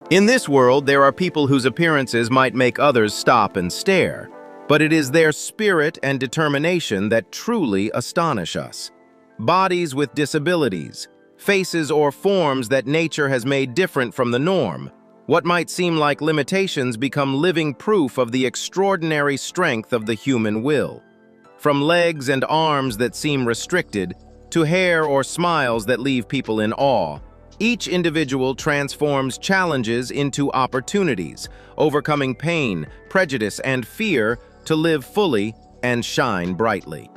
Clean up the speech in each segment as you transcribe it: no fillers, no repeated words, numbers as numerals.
In this world, there are people whose appearances might make others stop and stare, but it is their spirit and determination that truly astonish us. Bodies with disabilities, faces or forms that nature has made different from the norm. What might seem like limitations become living proof of the extraordinary strength of the human will. From legs and arms that seem restricted, to hair or smiles that leave people in awe, each individual transforms challenges into opportunities, overcoming pain, prejudice, and fear to live fully and shine brightly.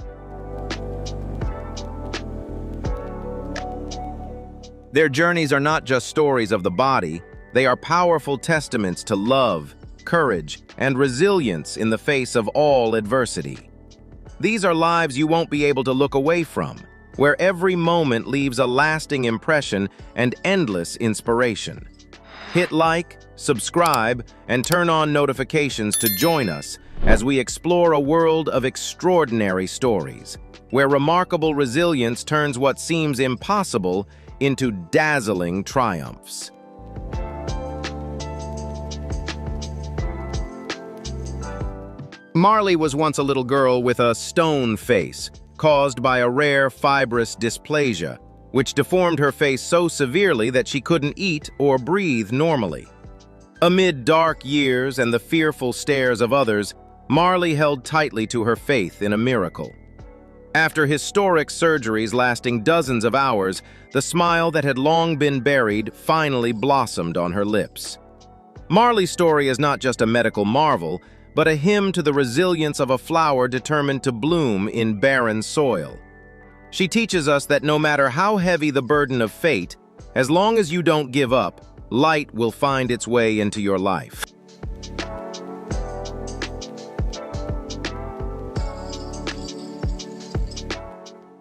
Their journeys are not just stories of the body, they are powerful testaments to love, courage, and resilience in the face of all adversity. These are lives you won't be able to look away from, where every moment leaves a lasting impression and endless inspiration. Hit like, subscribe, and turn on notifications to join us as we explore a world of extraordinary stories, where remarkable resilience turns what seems impossible into dazzling triumphs. Marley was once a little girl with a stone face, caused by a rare fibrous dysplasia, which deformed her face so severely that she couldn't eat or breathe normally. Amid dark years and the fearful stares of others, Marley held tightly to her faith in a miracle. After historic surgeries lasting dozens of hours, the smile that had long been buried finally blossomed on her lips. Marley's story is not just a medical marvel, but a hymn to the resilience of a flower determined to bloom in barren soil. She teaches us that no matter how heavy the burden of fate, as long as you don't give up, light will find its way into your life.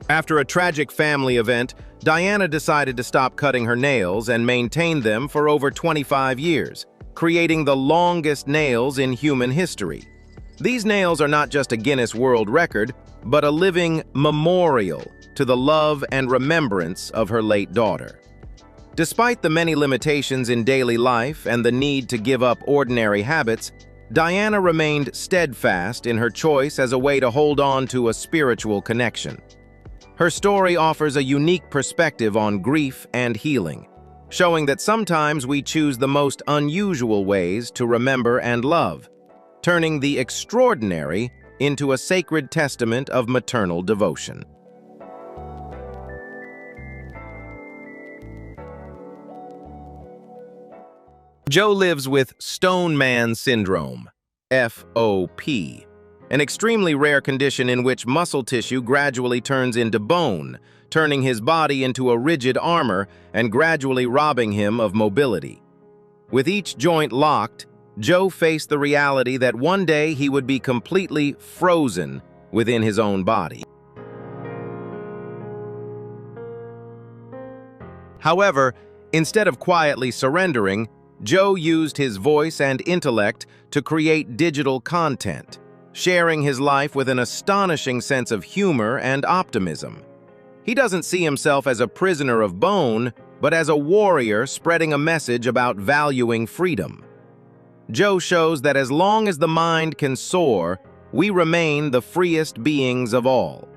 After a tragic family event, Diana decided to stop cutting her nails and maintained them for over 25 years, creating the longest nails in human history. These nails are not just a Guinness World Record, but a living memorial to the love and remembrance of her late daughter. Despite the many limitations in daily life and the need to give up ordinary habits, Diana remained steadfast in her choice as a way to hold on to a spiritual connection. Her story offers a unique perspective on grief and healing, showing that sometimes we choose the most unusual ways to remember and love, turning the extraordinary into a sacred testament of maternal devotion. Joe lives with Stone Man Syndrome, FOP, an extremely rare condition in which muscle tissue gradually turns into bone, turning his body into a rigid armor and gradually robbing him of mobility. With each joint locked, Joe faced the reality that one day he would be completely frozen within his own body. However, instead of quietly surrendering, Joe used his voice and intellect to create digital content, sharing his life with an astonishing sense of humor and optimism. He doesn't see himself as a prisoner of bone, but as a warrior spreading a message about valuing freedom. Joe shows that as long as the mind can soar, we remain the freest beings of all.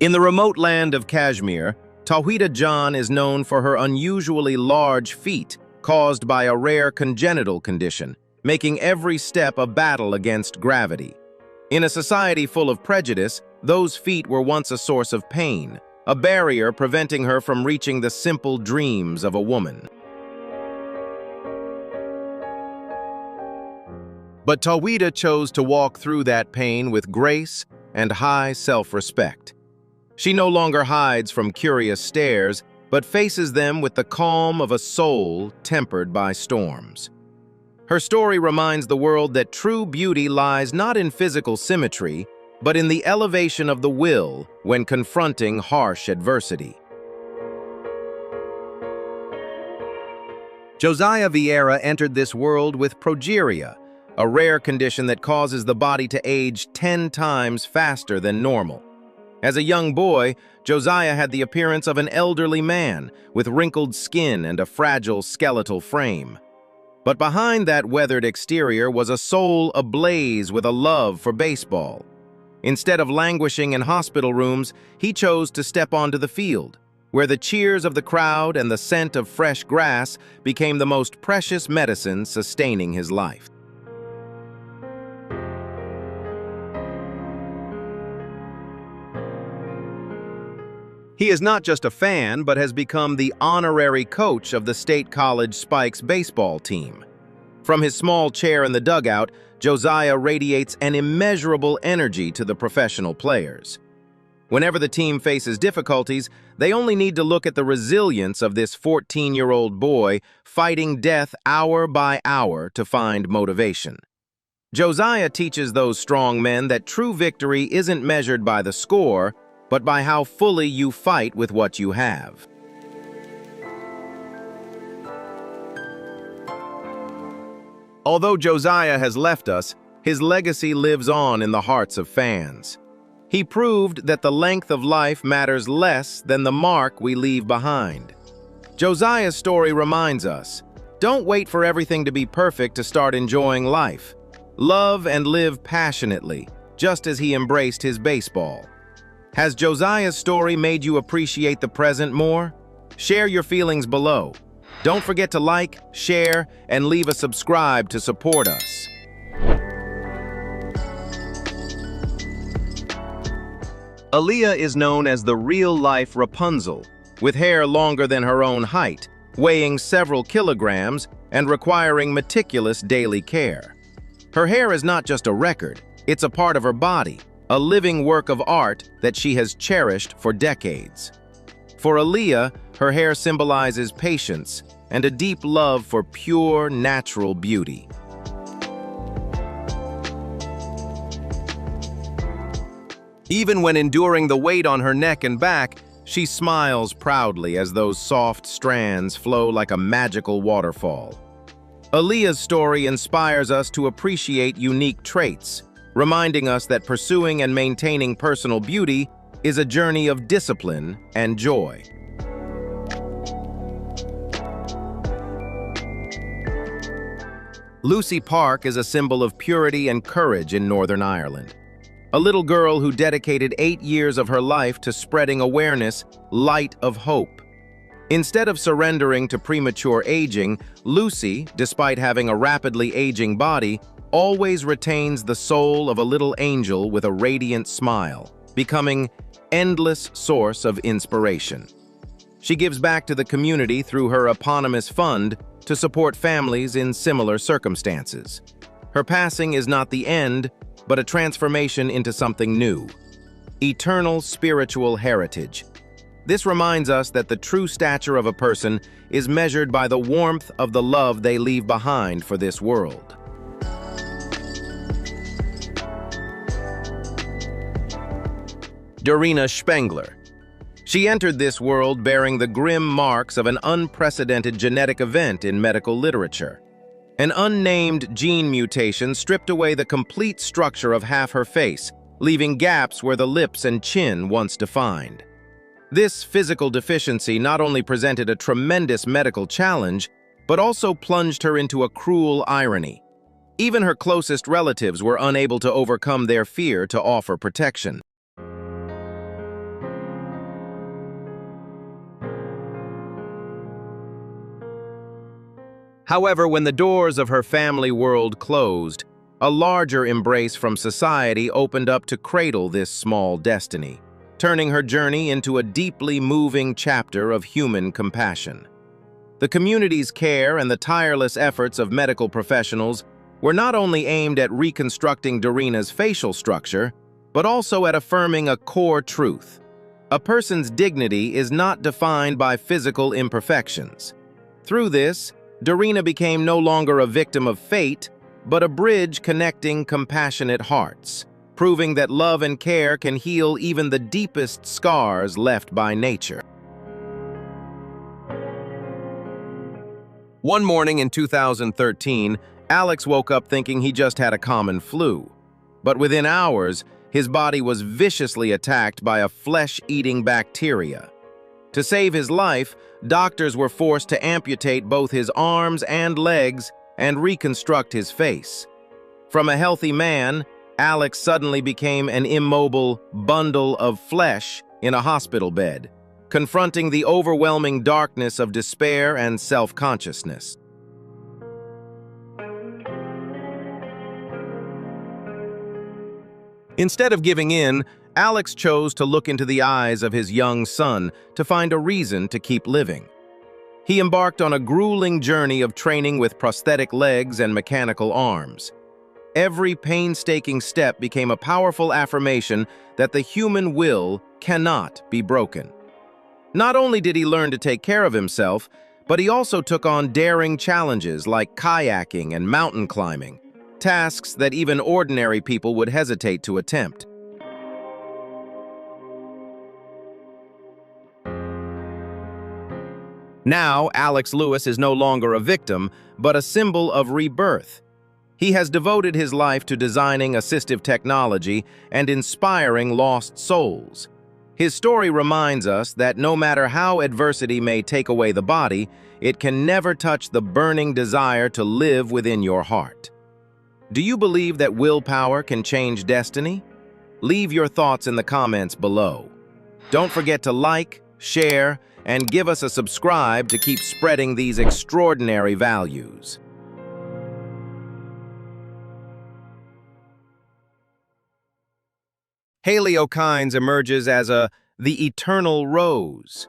In the remote land of Kashmir, Tawhida Jan is known for her unusually large feet caused by a rare congenital condition, making every step a battle against gravity. In a society full of prejudice, those feet were once a source of pain, a barrier preventing her from reaching the simple dreams of a woman. But Tawhida chose to walk through that pain with grace and high self-respect. She no longer hides from curious stares, but faces them with the calm of a soul tempered by storms. Her story reminds the world that true beauty lies not in physical symmetry, but in the elevation of the will when confronting harsh adversity. Josiah Vieira entered this world with Progeria, a rare condition that causes the body to age 10 times faster than normal. As a young boy, Josiah had the appearance of an elderly man with wrinkled skin and a fragile skeletal frame. But behind that weathered exterior was a soul ablaze with a love for baseball. Instead of languishing in hospital rooms, he chose to step onto the field, where the cheers of the crowd and the scent of fresh grass became the most precious medicine sustaining his life. He is not just a fan, but has become the honorary coach of the State College Spikes baseball team. From his small chair in the dugout, Josiah radiates an immeasurable energy to the professional players. Whenever the team faces difficulties, they only need to look at the resilience of this 14-year-old boy fighting death hour by hour to find motivation. Josiah teaches those strong men that true victory isn't measured by the score, but by how fully you fight with what you have. Although Josiah has left us, his legacy lives on in the hearts of fans. He proved that the length of life matters less than the mark we leave behind. Josiah's story reminds us, don't wait for everything to be perfect to start enjoying life. Love and live passionately, just as he embraced his baseball. Has Josiah's story made you appreciate the present more? Share your feelings below. Don't forget to like, share, and leave a subscribe to support us. Aaliyah is known as the real-life Rapunzel, with hair longer than her own height, weighing several kilograms and requiring meticulous daily care. Her hair is not just a record, it's a part of her body, a living work of art that she has cherished for decades. For Aaliyah, her hair symbolizes patience and a deep love for pure, natural beauty. Even when enduring the weight on her neck and back, she smiles proudly as those soft strands flow like a magical waterfall. Aaliyah's story inspires us to appreciate unique traits, reminding us that pursuing and maintaining personal beauty is a journey of discipline and joy. Lucy Park is a symbol of purity and courage in Northern Ireland. A little girl who dedicated 8 years of her life to spreading awareness, light of hope. Instead of surrendering to premature aging, Lucy, despite having a rapidly aging body, always retains the soul of a little angel with a radiant smile, becoming an endless source of inspiration. She gives back to the community through her eponymous fund to support families in similar circumstances. Her passing is not the end, but a transformation into something new. Eternal spiritual heritage. This reminds us that the true stature of a person is measured by the warmth of the love they leave behind for this world. Dorina Spengler. She entered this world bearing the grim marks of an unprecedented genetic event in medical literature. An unnamed gene mutation stripped away the complete structure of half her face, leaving gaps where the lips and chin once defined. This physical deficiency not only presented a tremendous medical challenge, but also plunged her into a cruel irony. Even her closest relatives were unable to overcome their fear to offer protection. However, when the doors of her family world closed, a larger embrace from society opened up to cradle this small destiny, turning her journey into a deeply moving chapter of human compassion. The community's care and the tireless efforts of medical professionals were not only aimed at reconstructing Dorina's facial structure, but also at affirming a core truth. A person's dignity is not defined by physical imperfections. Through this, Dorina became no longer a victim of fate, but a bridge connecting compassionate hearts, proving that love and care can heal even the deepest scars left by nature. One morning in 2013, Alex woke up thinking he just had a common flu. But within hours, His body was viciously attacked by a flesh-eating bacteria. To save his life, doctors were forced to amputate both his arms and legs and reconstruct his face. From a healthy man, Alex suddenly became an immobile bundle of flesh in a hospital bed, confronting the overwhelming darkness of despair and self-consciousness. Instead of giving in, Alex chose to look into the eyes of his young son to find a reason to keep living. He embarked on a grueling journey of training with prosthetic legs and mechanical arms. Every painstaking step became a powerful affirmation that the human will cannot be broken. Not only did he learn to take care of himself, but he also took on daring challenges like kayaking and mountain climbing, tasks that even ordinary people would hesitate to attempt. Now, Alex Lewis is no longer a victim, but a symbol of rebirth. He has devoted his life to designing assistive technology and inspiring lost souls. His story reminds us that no matter how adversity may take away the body, it can never touch the burning desire to live within your heart. Do you believe that willpower can change destiny? Leave your thoughts in the comments below. Don't forget to like, share, and give us a subscribe to keep spreading these extraordinary values. Haley O'Kynes emerges as the eternal rose.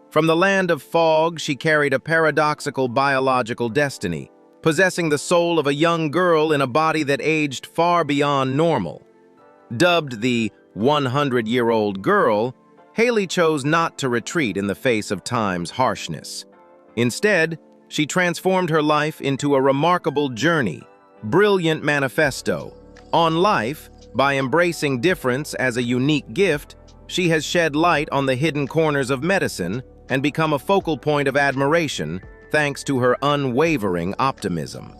From the land of fog, she carried a paradoxical biological destiny, possessing the soul of a young girl in a body that aged far beyond normal. Dubbed the 100-year-old girl, Haley chose not to retreat in the face of time's harshness. Instead, she transformed her life into a remarkable journey, brilliant manifesto. On life, by embracing difference as a unique gift, she has shed light on the hidden corners of medicine and become a focal point of admiration thanks to her unwavering optimism.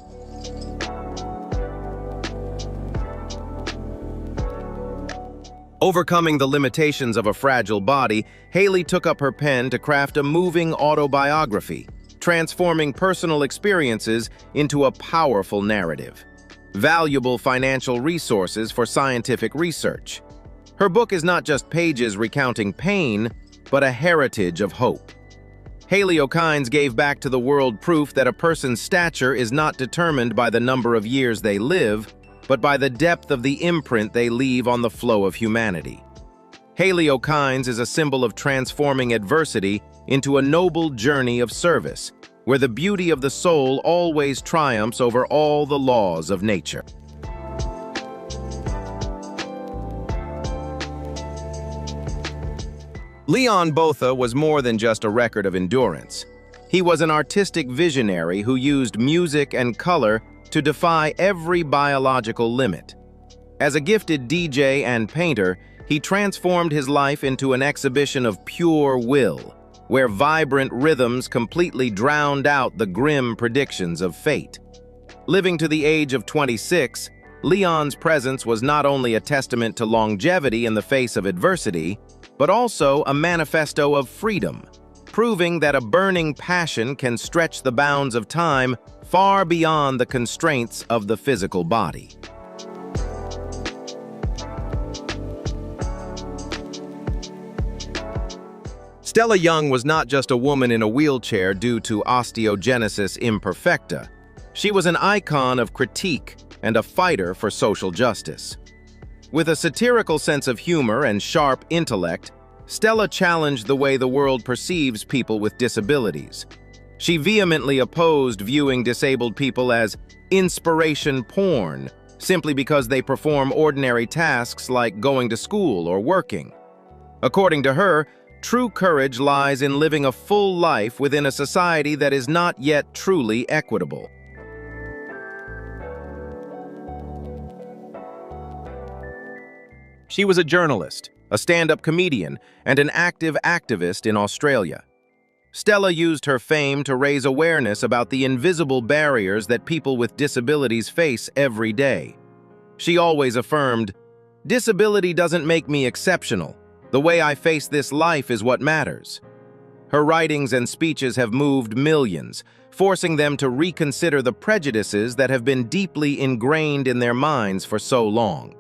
Overcoming the limitations of a fragile body, Haley took up her pen to craft a moving autobiography, transforming personal experiences into a powerful narrative. Valuable financial resources for scientific research. Her book is not just pages recounting pain, but a heritage of hope. Haley O'Kynes gave back to the world proof that a person's stature is not determined by the number of years they live, but by the depth of the imprint they leave on the flow of humanity. Haley O'Kynes is a symbol of transforming adversity into a noble journey of service, where the beauty of the soul always triumphs over all the laws of nature. Leon Botha was more than just a record of endurance. He was an artistic visionary who used music and color to defy every biological limit. As a gifted DJ and painter, he transformed his life into an exhibition of pure will, where vibrant rhythms completely drowned out the grim predictions of fate. Living to the age of 26, Leon's presence was not only a testament to longevity in the face of adversity, but also a manifesto of freedom, proving that a burning passion can stretch the bounds of time far beyond the constraints of the physical body. Stella Young was not just a woman in a wheelchair due to osteogenesis imperfecta. She was an icon of critique and a fighter for social justice. With a satirical sense of humor and sharp intellect, Stella challenged the way the world perceives people with disabilities. She vehemently opposed viewing disabled people as inspiration porn, simply because they perform ordinary tasks like going to school or working. According to her, true courage lies in living a full life within a society that is not yet truly equitable. She was a journalist, a stand-up comedian, and an active activist in Australia. Stella used her fame to raise awareness about the invisible barriers that people with disabilities face every day. She always affirmed, "Disability doesn't make me exceptional. The way I face this life is what matters." Her writings and speeches have moved millions, forcing them to reconsider the prejudices that have been deeply ingrained in their minds for so long.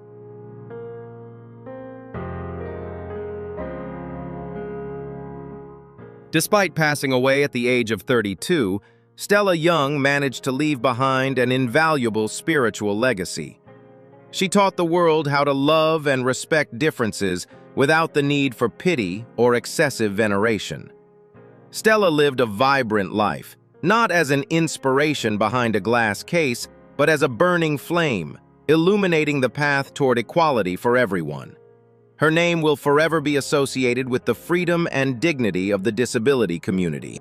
Despite passing away at the age of 32, Stella Young managed to leave behind an invaluable spiritual legacy. She taught the world how to love and respect differences without the need for pity or excessive veneration. Stella lived a vibrant life, not as an inspiration behind a glass case, but as a burning flame, illuminating the path toward equality for everyone. Her name will forever be associated with the freedom and dignity of the disability community.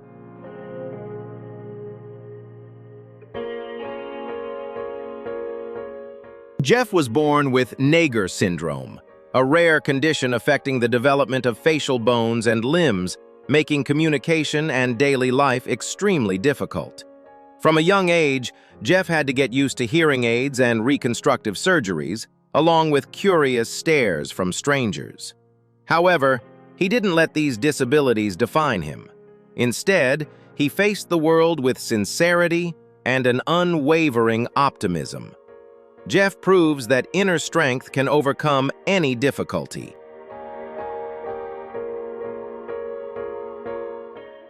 Jeff was born with Naegger syndrome, a rare condition affecting the development of facial bones and limbs, making communication and daily life extremely difficult. From a young age, Jeff had to get used to hearing aids and reconstructive surgeries, along with curious stares from strangers. However, he didn't let these disabilities define him. Instead, he faced the world with sincerity and an unwavering optimism. Jeff proves that inner strength can overcome any difficulty.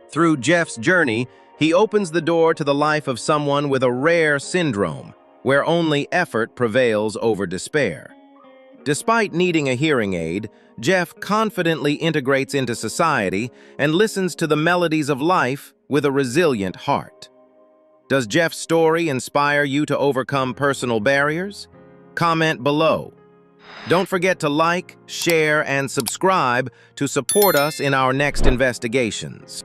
Through Jeff's journey, he opens the door to the life of someone with a rare syndrome, where only effort prevails over despair. Despite needing a hearing aid, Jeff confidently integrates into society and listens to the melodies of life with a resilient heart. Does Jeff's story inspire you to overcome personal barriers? Comment below. Don't forget to like, share, and subscribe to support us in our next investigations.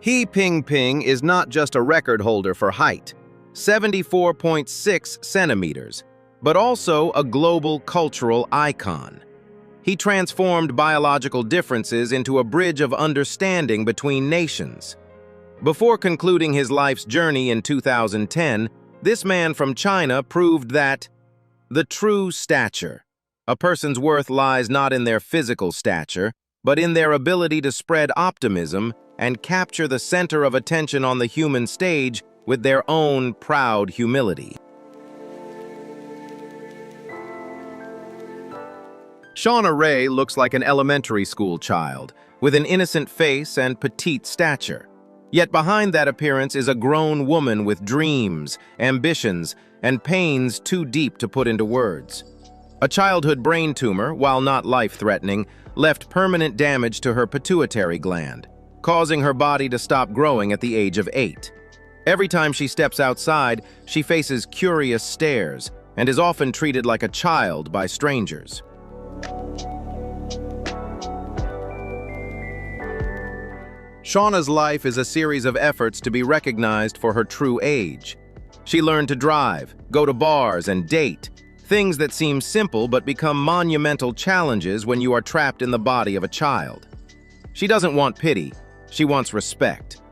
He Ping Ping is not just a record holder for height, 74.6 centimeters, but also a global cultural icon. He transformed biological differences into a bridge of understanding between nations. Before concluding his life's journey in 2010, this man from China proved that the true stature, a person's worth lies not in their physical stature, but in their ability to spread optimism and capture the center of attention on the human stage with their own proud humility. Shauna Ray looks like an elementary school child, with an innocent face and petite stature. Yet behind that appearance is a grown woman with dreams, ambitions, and pains too deep to put into words. A childhood brain tumor, while not life-threatening, left permanent damage to her pituitary gland, causing her body to stop growing at the age of 8. Every time she steps outside, she faces curious stares and is often treated like a child by strangers. Shauna's life is a series of efforts to be recognized for her true age. She learned to drive, go to bars, and date, things that seem simple but become monumental challenges when you are trapped in the body of a child. She doesn't want pity, she wants respect.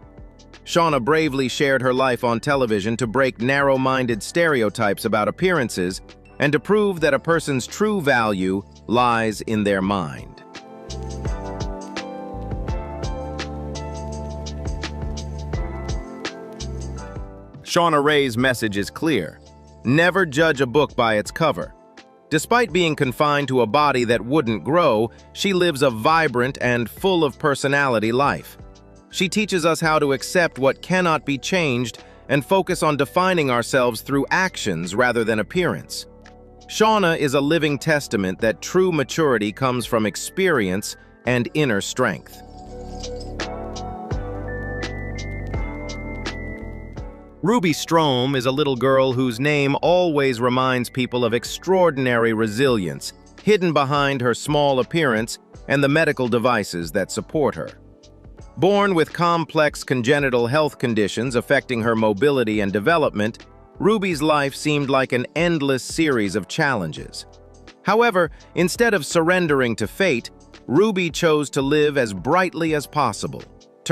Shauna bravely shared her life on television to break narrow-minded stereotypes about appearances and to prove that a person's true value lies in their mind. Shauna Ray's message is clear. Never judge a book by its cover. Despite being confined to a body that wouldn't grow, she lives a vibrant and full of personality life. She teaches us how to accept what cannot be changed and focus on defining ourselves through actions rather than appearance. Shauna is a living testament that true maturity comes from experience and inner strength. Ruby Strom is a little girl whose name always reminds people of extraordinary resilience, hidden behind her small appearance and the medical devices that support her. Born with complex congenital health conditions affecting her mobility and development, Ruby's life seemed like an endless series of challenges. However, instead of surrendering to fate, Ruby chose to live as brightly as possible,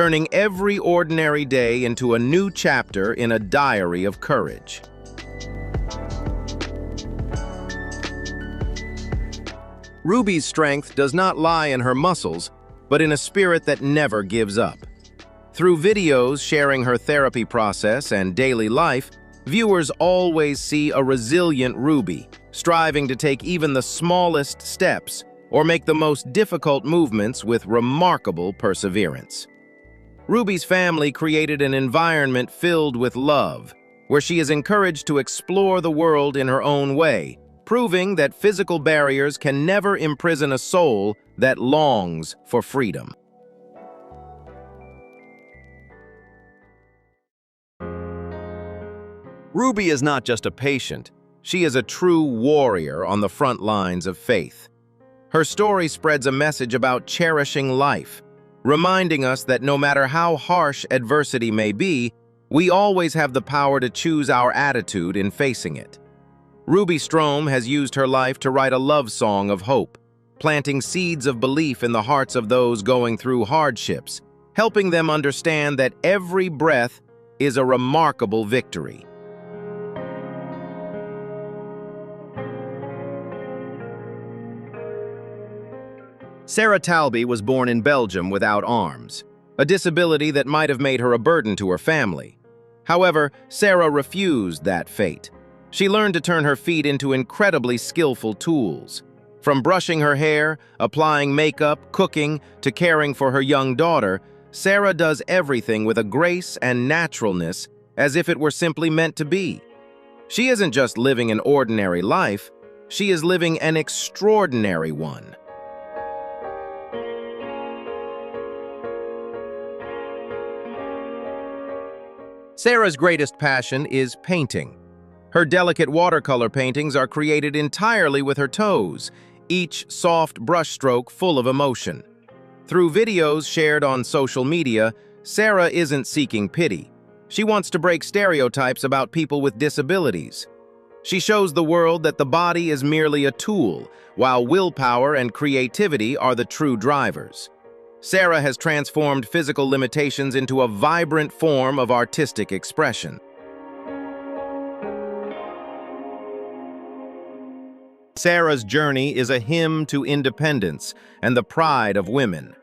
turning every ordinary day into a new chapter in a diary of courage. Ruby's strength does not lie in her muscles, but in a spirit that never gives up. Through videos sharing her therapy process and daily life, viewers always see a resilient Ruby, striving to take even the smallest steps or make the most difficult movements with remarkable perseverance. Ruby's family created an environment filled with love, where she is encouraged to explore the world in her own way, proving that physical barriers can never imprison a soul that longs for freedom. Ruby is not just a patient, she is a true warrior on the front lines of faith. Her story spreads a message about cherishing life, reminding us that no matter how harsh adversity may be, we always have the power to choose our attitude in facing it. Ruby Strom has used her life to write a love song of hope, planting seeds of belief in the hearts of those going through hardships, helping them understand that every breath is a remarkable victory. Sarah Talby was born in Belgium without arms, a disability that might have made her a burden to her family. However, Sarah refused that fate. She learned to turn her feet into incredibly skillful tools. From brushing her hair, applying makeup, cooking, to caring for her young daughter, Sarah does everything with a grace and naturalness as if it were simply meant to be. She isn't just living an ordinary life, she is living an extraordinary one. Sarah's greatest passion is painting. Her delicate watercolor paintings are created entirely with her toes, each soft brushstroke full of emotion. Through videos shared on social media, Sarah isn't seeking pity. She wants to break stereotypes about people with disabilities. She shows the world that the body is merely a tool, while willpower and creativity are the true drivers. Sarah has transformed physical limitations into a vibrant form of artistic expression. Sarah's journey is a hymn to independence and the pride of women.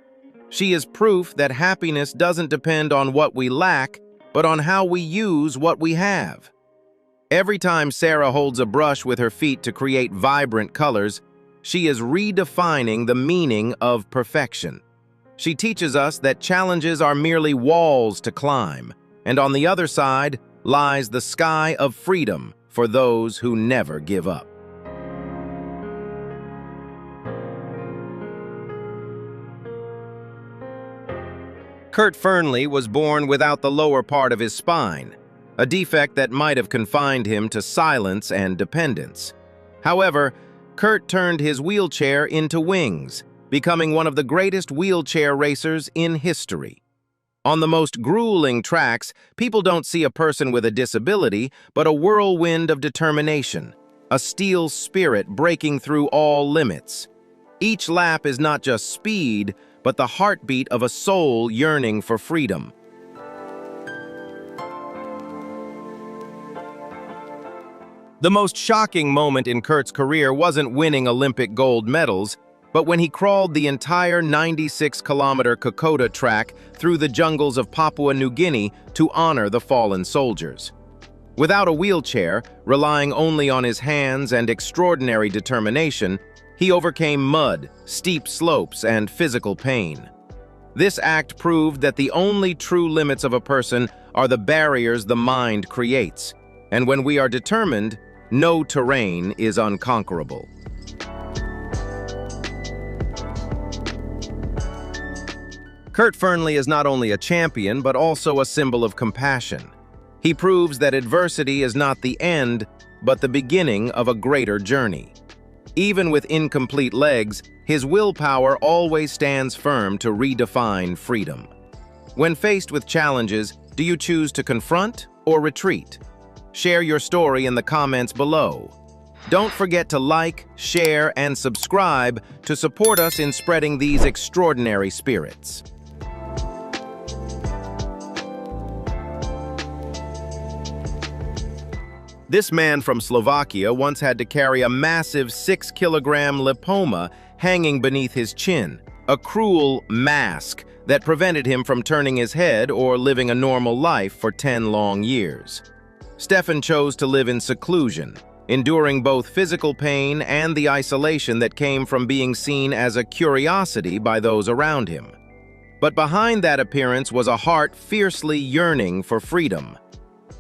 She is proof that happiness doesn't depend on what we lack, but on how we use what we have. Every time Sarah holds a brush with her feet to create vibrant colors, she is redefining the meaning of perfection. She teaches us that challenges are merely walls to climb, and on the other side lies the sky of freedom for those who never give up. Kurt Fernley was born without the lower part of his spine, a defect that might have confined him to silence and dependence. However, Kurt turned his wheelchair into wings, becoming one of the greatest wheelchair racers in history. On the most grueling tracks, people don't see a person with a disability, but a whirlwind of determination, a steel spirit breaking through all limits. Each lap is not just speed, but the heartbeat of a soul yearning for freedom. The most shocking moment in Kurt's career wasn't winning Olympic gold medals, but when he crawled the entire 96-kilometer Kokoda track through the jungles of Papua New Guinea to honor the fallen soldiers. Without a wheelchair, relying only on his hands and extraordinary determination, he overcame mud, steep slopes, and physical pain. This act proved that the only true limits of a person are the barriers the mind creates, and when we are determined, no terrain is unconquerable. Kurt Fernley is not only a champion, but also a symbol of compassion. He proves that adversity is not the end, but the beginning of a greater journey. Even with incomplete legs, his willpower always stands firm to redefine freedom. When faced with challenges, do you choose to confront or retreat? Share your story in the comments below. Don't forget to like, share, and subscribe to support us in spreading these extraordinary spirits. This man from Slovakia once had to carry a massive 6-kilogram lipoma hanging beneath his chin, a cruel mask that prevented him from turning his head or living a normal life for 10 long years. Stefan chose to live in seclusion, enduring both physical pain and the isolation that came from being seen as a curiosity by those around him. But behind that appearance was a heart fiercely yearning for freedom.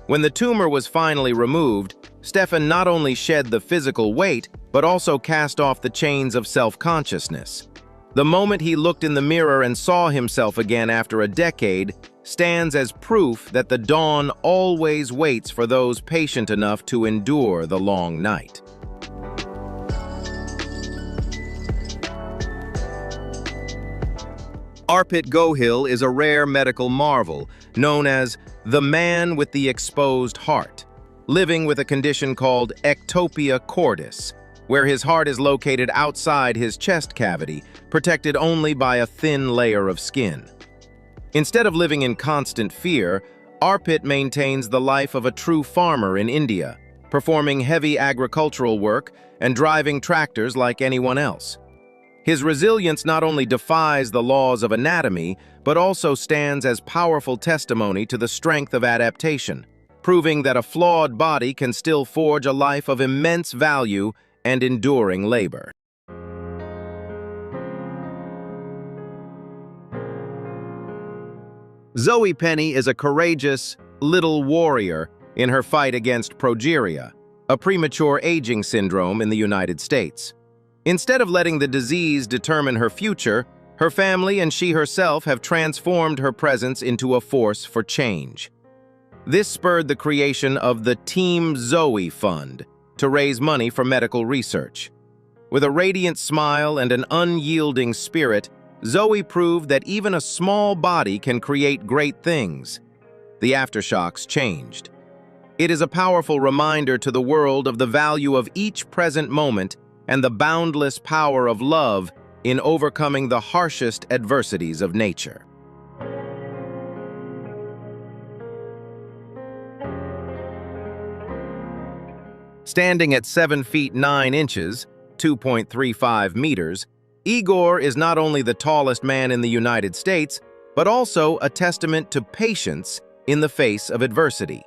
When the tumor was finally removed, Stefan not only shed the physical weight, but also cast off the chains of self-consciousness. The moment he looked in the mirror and saw himself again after a decade stands as proof that the dawn always waits for those patient enough to endure the long night. Arpit Gohil is a rare medical marvel known as the man with the exposed heart, living with a condition called ectopia cordis, where his heart is located outside his chest cavity, protected only by a thin layer of skin. Instead of living in constant fear, Arpit maintains the life of a true farmer in India, performing heavy agricultural work and driving tractors like anyone else. His resilience not only defies the laws of anatomy, but also stands as powerful testimony to the strength of adaptation, proving that a flawed body can still forge a life of immense value and enduring labor. Zoe Penny is a courageous, little warrior in her fight against progeria, a premature aging syndrome in the United States. Instead of letting the disease determine her future, her family and she herself have transformed her presence into a force for change. This spurred the creation of the Team Zoe Fund to raise money for medical research. With a radiant smile and an unyielding spirit, Zoe proved that even a small body can create great things. The aftershocks changed. It is a powerful reminder to the world of the value of each present moment and the boundless power of love in overcoming the harshest adversities of nature. Standing at 7 feet 9 inches, 2.35 meters, Igor is not only the tallest man in the United States, but also a testament to patience in the face of adversity.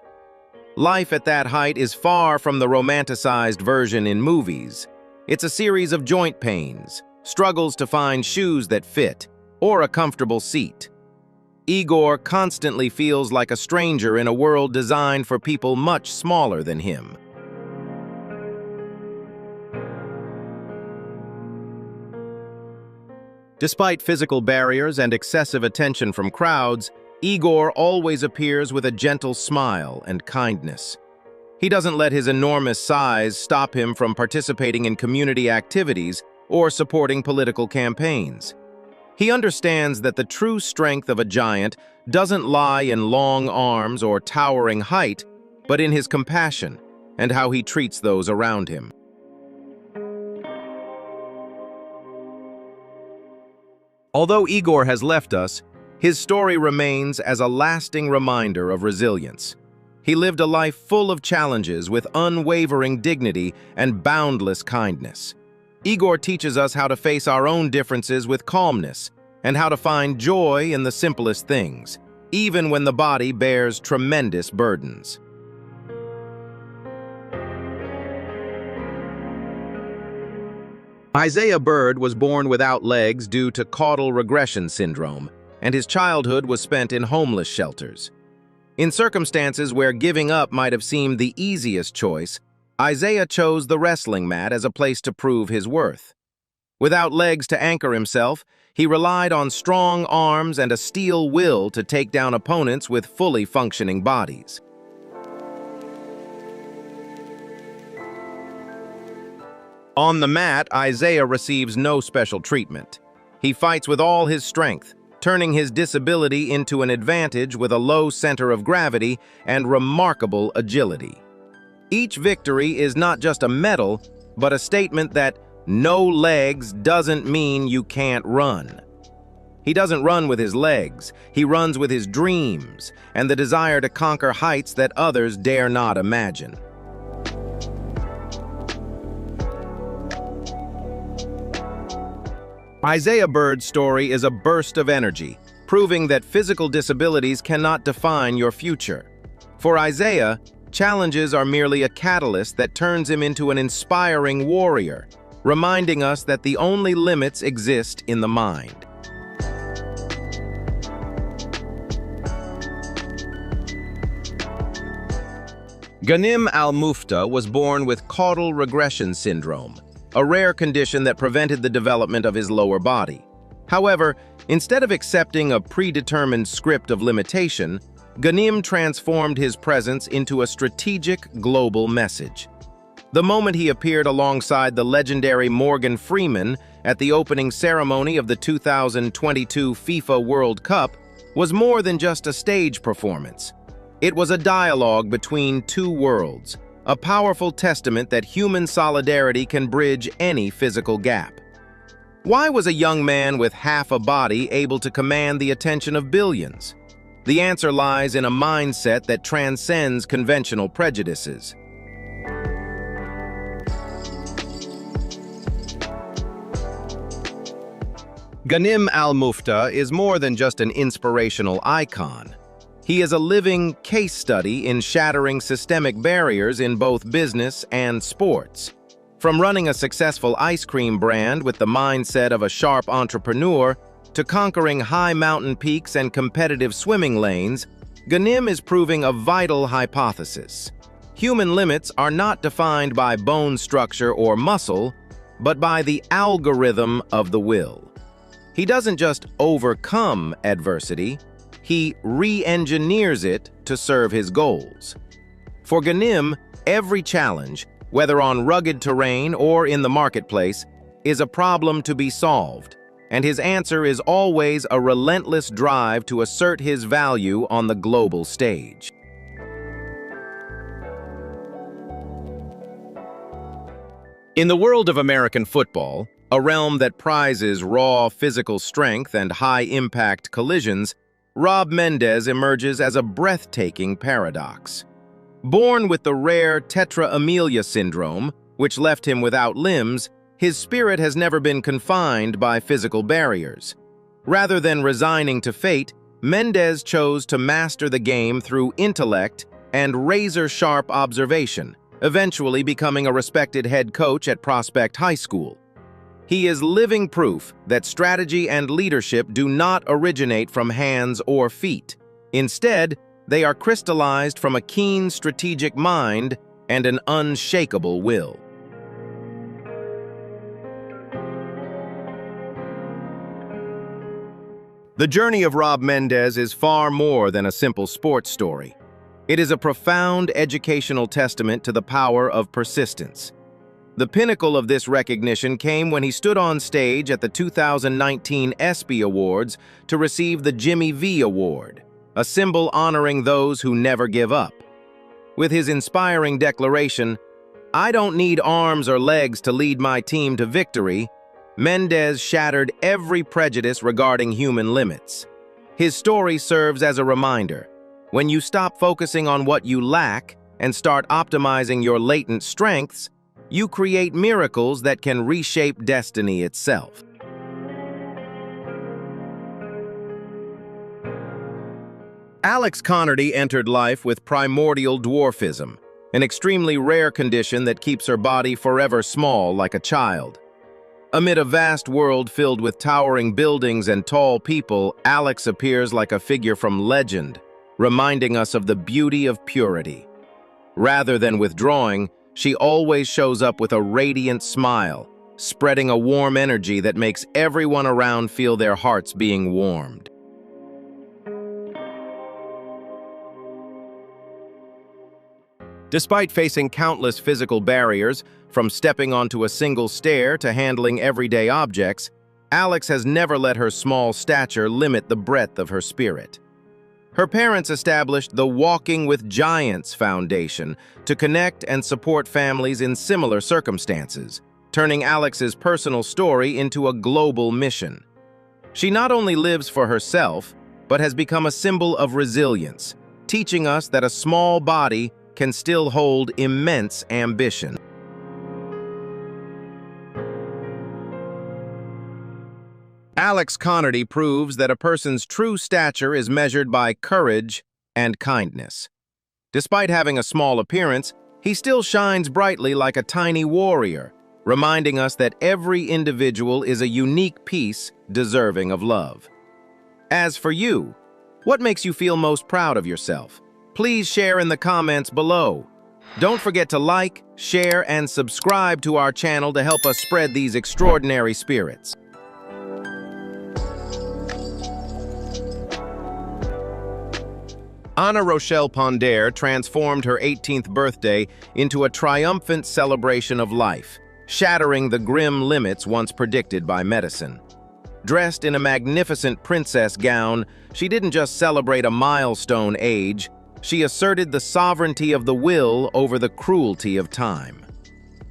Life at that height is far from the romanticized version in movies. It's a series of joint pains, struggles to find shoes that fit, or a comfortable seat. Igor constantly feels like a stranger in a world designed for people much smaller than him. Despite physical barriers and excessive attention from crowds, Igor always appears with a gentle smile and kindness. He doesn't let his enormous size stop him from participating in community activities or supporting political campaigns. He understands that the true strength of a giant doesn't lie in long arms or towering height, but in his compassion and how he treats those around him. Although Igor has left us, his story remains as a lasting reminder of resilience. He lived a life full of challenges with unwavering dignity and boundless kindness. Igor teaches us how to face our own differences with calmness and how to find joy in the simplest things, even when the body bears tremendous burdens. Isaiah Bird was born without legs due to caudal regression syndrome, and his childhood was spent in homeless shelters. In circumstances where giving up might have seemed the easiest choice, Isaiah chose the wrestling mat as a place to prove his worth. Without legs to anchor himself, he relied on strong arms and a steel will to take down opponents with fully functioning bodies. On the mat, Isaiah receives no special treatment. He fights with all his strength, turning his disability into an advantage with a low center of gravity and remarkable agility. Each victory is not just a medal, but a statement that no legs doesn't mean you can't run. He doesn't run with his legs, he runs with his dreams and the desire to conquer heights that others dare not imagine. Isaiah Bird's story is a burst of energy, proving that physical disabilities cannot define your future. For Isaiah, challenges are merely a catalyst that turns him into an inspiring warrior, reminding us that the only limits exist in the mind. Ghanim al-Mufta was born with caudal regression syndrome, a rare condition that prevented the development of his lower body. However, instead of accepting a predetermined script of limitation, Ghanim transformed his presence into a strategic global message. The moment he appeared alongside the legendary Morgan Freeman at the opening ceremony of the 2022 FIFA World Cup was more than just a stage performance. It was a dialogue between two worlds, a powerful testament that human solidarity can bridge any physical gap. Why was a young man with half a body able to command the attention of billions? The answer lies in a mindset that transcends conventional prejudices. Ghanim al-Mufta is more than just an inspirational icon. He is a living case study in shattering systemic barriers in both business and sports. From running a successful ice cream brand with the mindset of a sharp entrepreneur to conquering high mountain peaks and competitive swimming lanes, Ghanim is proving a vital hypothesis. Human limits are not defined by bone structure or muscle, but by the algorithm of the will. He doesn't just overcome adversity, he re-engineers it to serve his goals. For Ghanim, every challenge, whether on rugged terrain or in the marketplace, is a problem to be solved, and his answer is always a relentless drive to assert his value on the global stage. In the world of American football, a realm that prizes raw physical strength and high-impact collisions, Rob Mendez emerges as a breathtaking paradox. Born with the rare tetra-amelia syndrome, which left him without limbs, his spirit has never been confined by physical barriers. Rather than resigning to fate, Mendez chose to master the game through intellect and razor-sharp observation, eventually becoming a respected head coach at Prospect High School. He is living proof that strategy and leadership do not originate from hands or feet. Instead, they are crystallized from a keen strategic mind and an unshakable will. The journey of Rob Mendez is far more than a simple sports story. It is a profound educational testament to the power of persistence. The pinnacle of this recognition came when he stood on stage at the 2019 ESPY Awards to receive the Jimmy V Award, a symbol honoring those who never give up. With his inspiring declaration, "I don't need arms or legs to lead my team to victory," Mendez shattered every prejudice regarding human limits. His story serves as a reminder: when you stop focusing on what you lack and start optimizing your latent strengths, you create miracles that can reshape destiny itself. Alex Connerty entered life with primordial dwarfism, an extremely rare condition that keeps her body forever small like a child. Amid a vast world filled with towering buildings and tall people, Alex appears like a figure from legend, reminding us of the beauty of purity. Rather than withdrawing, she always shows up with a radiant smile, spreading a warm energy that makes everyone around feel their hearts being warmed. Despite facing countless physical barriers, from stepping onto a single stair to handling everyday objects, Alex has never let her small stature limit the breadth of her spirit. Her parents established the Walking with Giants Foundation to connect and support families in similar circumstances, turning Alex's personal story into a global mission. She not only lives for herself, but has become a symbol of resilience, teaching us that a small body can still hold immense ambition. Alex Connerty proves that a person's true stature is measured by courage and kindness. Despite having a small appearance, he still shines brightly like a tiny warrior, reminding us that every individual is a unique piece deserving of love. As for you, what makes you feel most proud of yourself? Please share in the comments below. Don't forget to like, share, and subscribe to our channel to help us spread these extraordinary spirits. Anna Rochelle Pondere transformed her 18th birthday into a triumphant celebration of life, shattering the grim limits once predicted by medicine. Dressed in a magnificent princess gown, she didn't just celebrate a milestone age, she asserted the sovereignty of the will over the cruelty of time.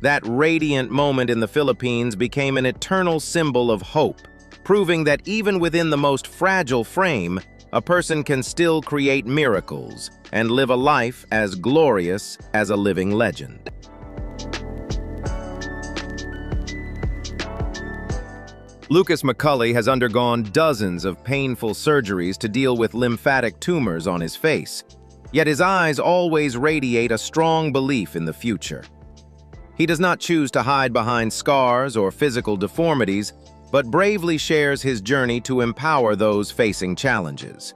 That radiant moment in the Philippines became an eternal symbol of hope, proving that even within the most fragile frame, a person can still create miracles and live a life as glorious as a living legend. Lucas McCulley has undergone dozens of painful surgeries to deal with lymphatic tumors on his face, yet his eyes always radiate a strong belief in the future. He does not choose to hide behind scars or physical deformities, but bravely shares his journey to empower those facing challenges.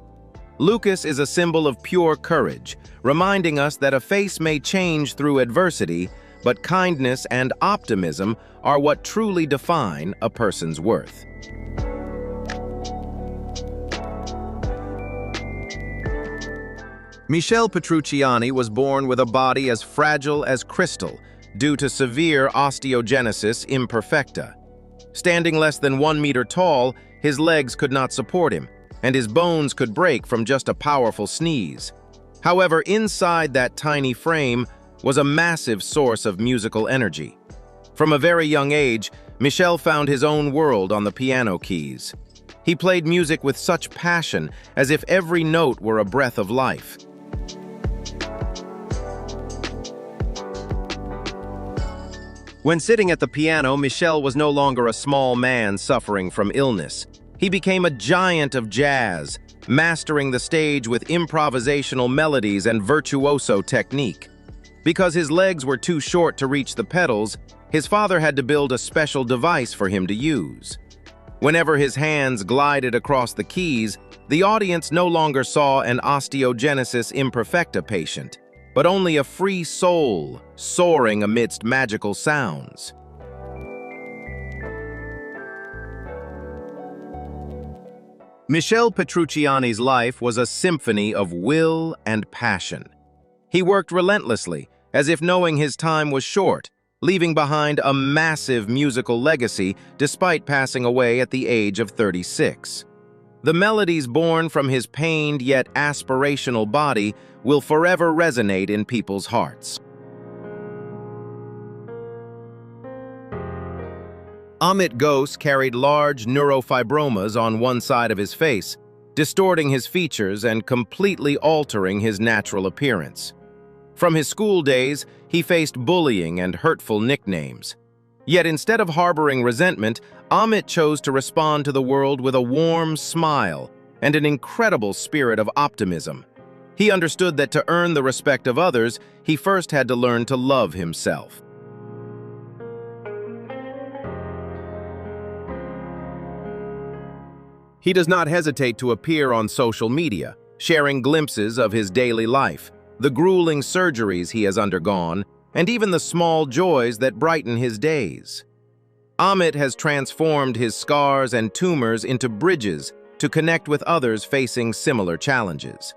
Lucas is a symbol of pure courage, reminding us that a face may change through adversity, but kindness and optimism are what truly define a person's worth. Michelle Petrucciani was born with a body as fragile as crystal due to severe osteogenesis imperfecta. Standing less than 1 meter tall, his legs could not support him, and his bones could break from just a powerful sneeze. However, inside that tiny frame was a massive source of musical energy. From a very young age, Michel found his own world on the piano keys. He played music with such passion, as if every note were a breath of life. When sitting at the piano, Michel was no longer a small man suffering from illness. He became a giant of jazz, mastering the stage with improvisational melodies and virtuoso technique. Because his legs were too short to reach the pedals, his father had to build a special device for him to use. Whenever his hands glided across the keys, the audience no longer saw an osteogenesis imperfecta patient, but only a free soul soaring amidst magical sounds. Michel Petrucciani's life was a symphony of will and passion. He worked relentlessly, as if knowing his time was short, leaving behind a massive musical legacy despite passing away at the age of 36. The melodies born from his pained yet aspirational body will forever resonate in people's hearts. Amit Ghosh carried large neurofibromas on one side of his face, distorting his features and completely altering his natural appearance. From his school days, he faced bullying and hurtful nicknames. Yet instead of harboring resentment, Amit chose to respond to the world with a warm smile and an incredible spirit of optimism. He understood that to earn the respect of others, he first had to learn to love himself. He does not hesitate to appear on social media, sharing glimpses of his daily life, the grueling surgeries he has undergone, and even the small joys that brighten his days. Amit has transformed his scars and tumors into bridges to connect with others facing similar challenges.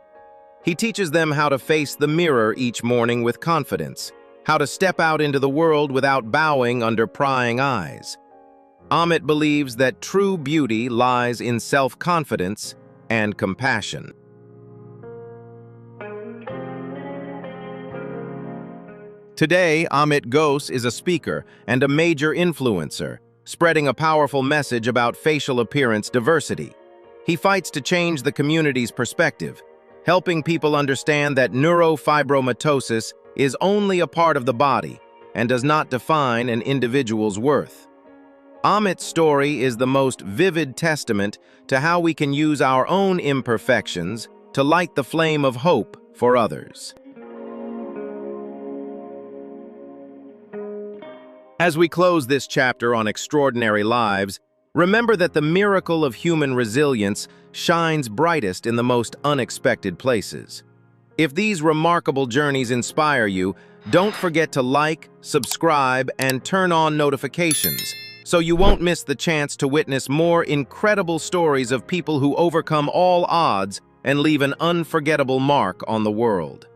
He teaches them how to face the mirror each morning with confidence, how to step out into the world without bowing under prying eyes. Amit believes that true beauty lies in self-confidence and compassion. Today, Amit Ghosh is a speaker and a major influencer, spreading a powerful message about facial appearance diversity. He fights to change the community's perspective, helping people understand that neurofibromatosis is only a part of the body and does not define an individual's worth. Amit's story is the most vivid testament to how we can use our own imperfections to light the flame of hope for others. As we close this chapter on extraordinary lives, remember that the miracle of human resilience shines brightest in the most unexpected places. If these remarkable journeys inspire you, don't forget to like, subscribe, and turn on notifications so you won't miss the chance to witness more incredible stories of people who overcome all odds and leave an unforgettable mark on the world.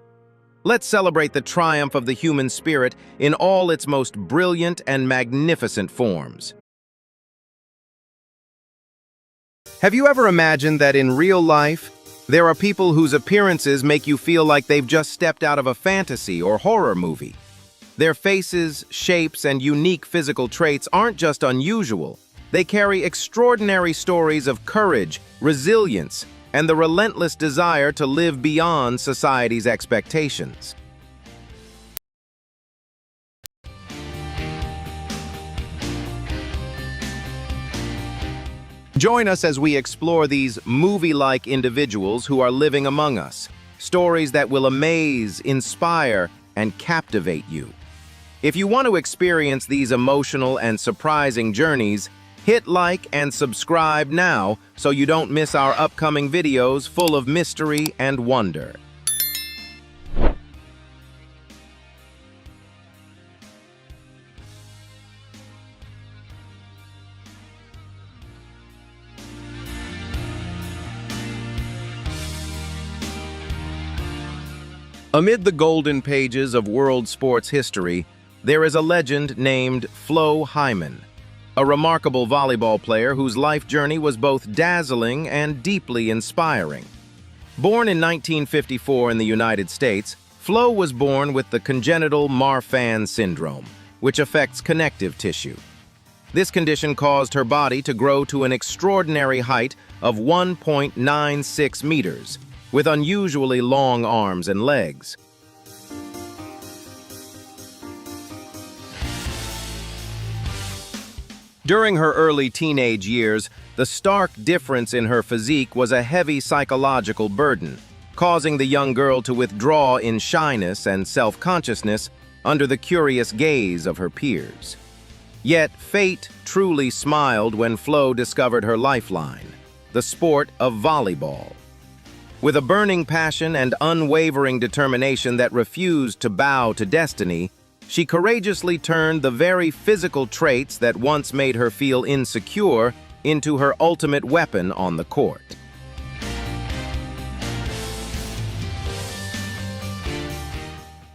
Let's celebrate the triumph of the human spirit in all its most brilliant and magnificent forms. Have you ever imagined that in real life, there are people whose appearances make you feel like they've just stepped out of a fantasy or horror movie? Their faces, shapes, and unique physical traits aren't just unusual. They carry extraordinary stories of courage, resilience, and the relentless desire to live beyond society's expectations. Join us as we explore these movie-like individuals who are living among us, stories that will amaze, inspire, and captivate you. If you want to experience these emotional and surprising journeys, hit like and subscribe now so you don't miss our upcoming videos full of mystery and wonder. Amid the golden pages of world sports history, there is a legend named Flo Hyman, a remarkable volleyball player whose life journey was both dazzling and deeply inspiring. Born in 1954 in the United States, Flo was born with the congenital Marfan syndrome, which affects connective tissue. This condition caused her body to grow to an extraordinary height of 1.96 meters, with unusually long arms and legs. During her early teenage years, the stark difference in her physique was a heavy psychological burden, causing the young girl to withdraw in shyness and self-consciousness under the curious gaze of her peers. Yet fate truly smiled when Flo discovered her lifeline, the sport of volleyball. With a burning passion and unwavering determination that refused to bow to destiny, she courageously turned the very physical traits that once made her feel insecure into her ultimate weapon on the court.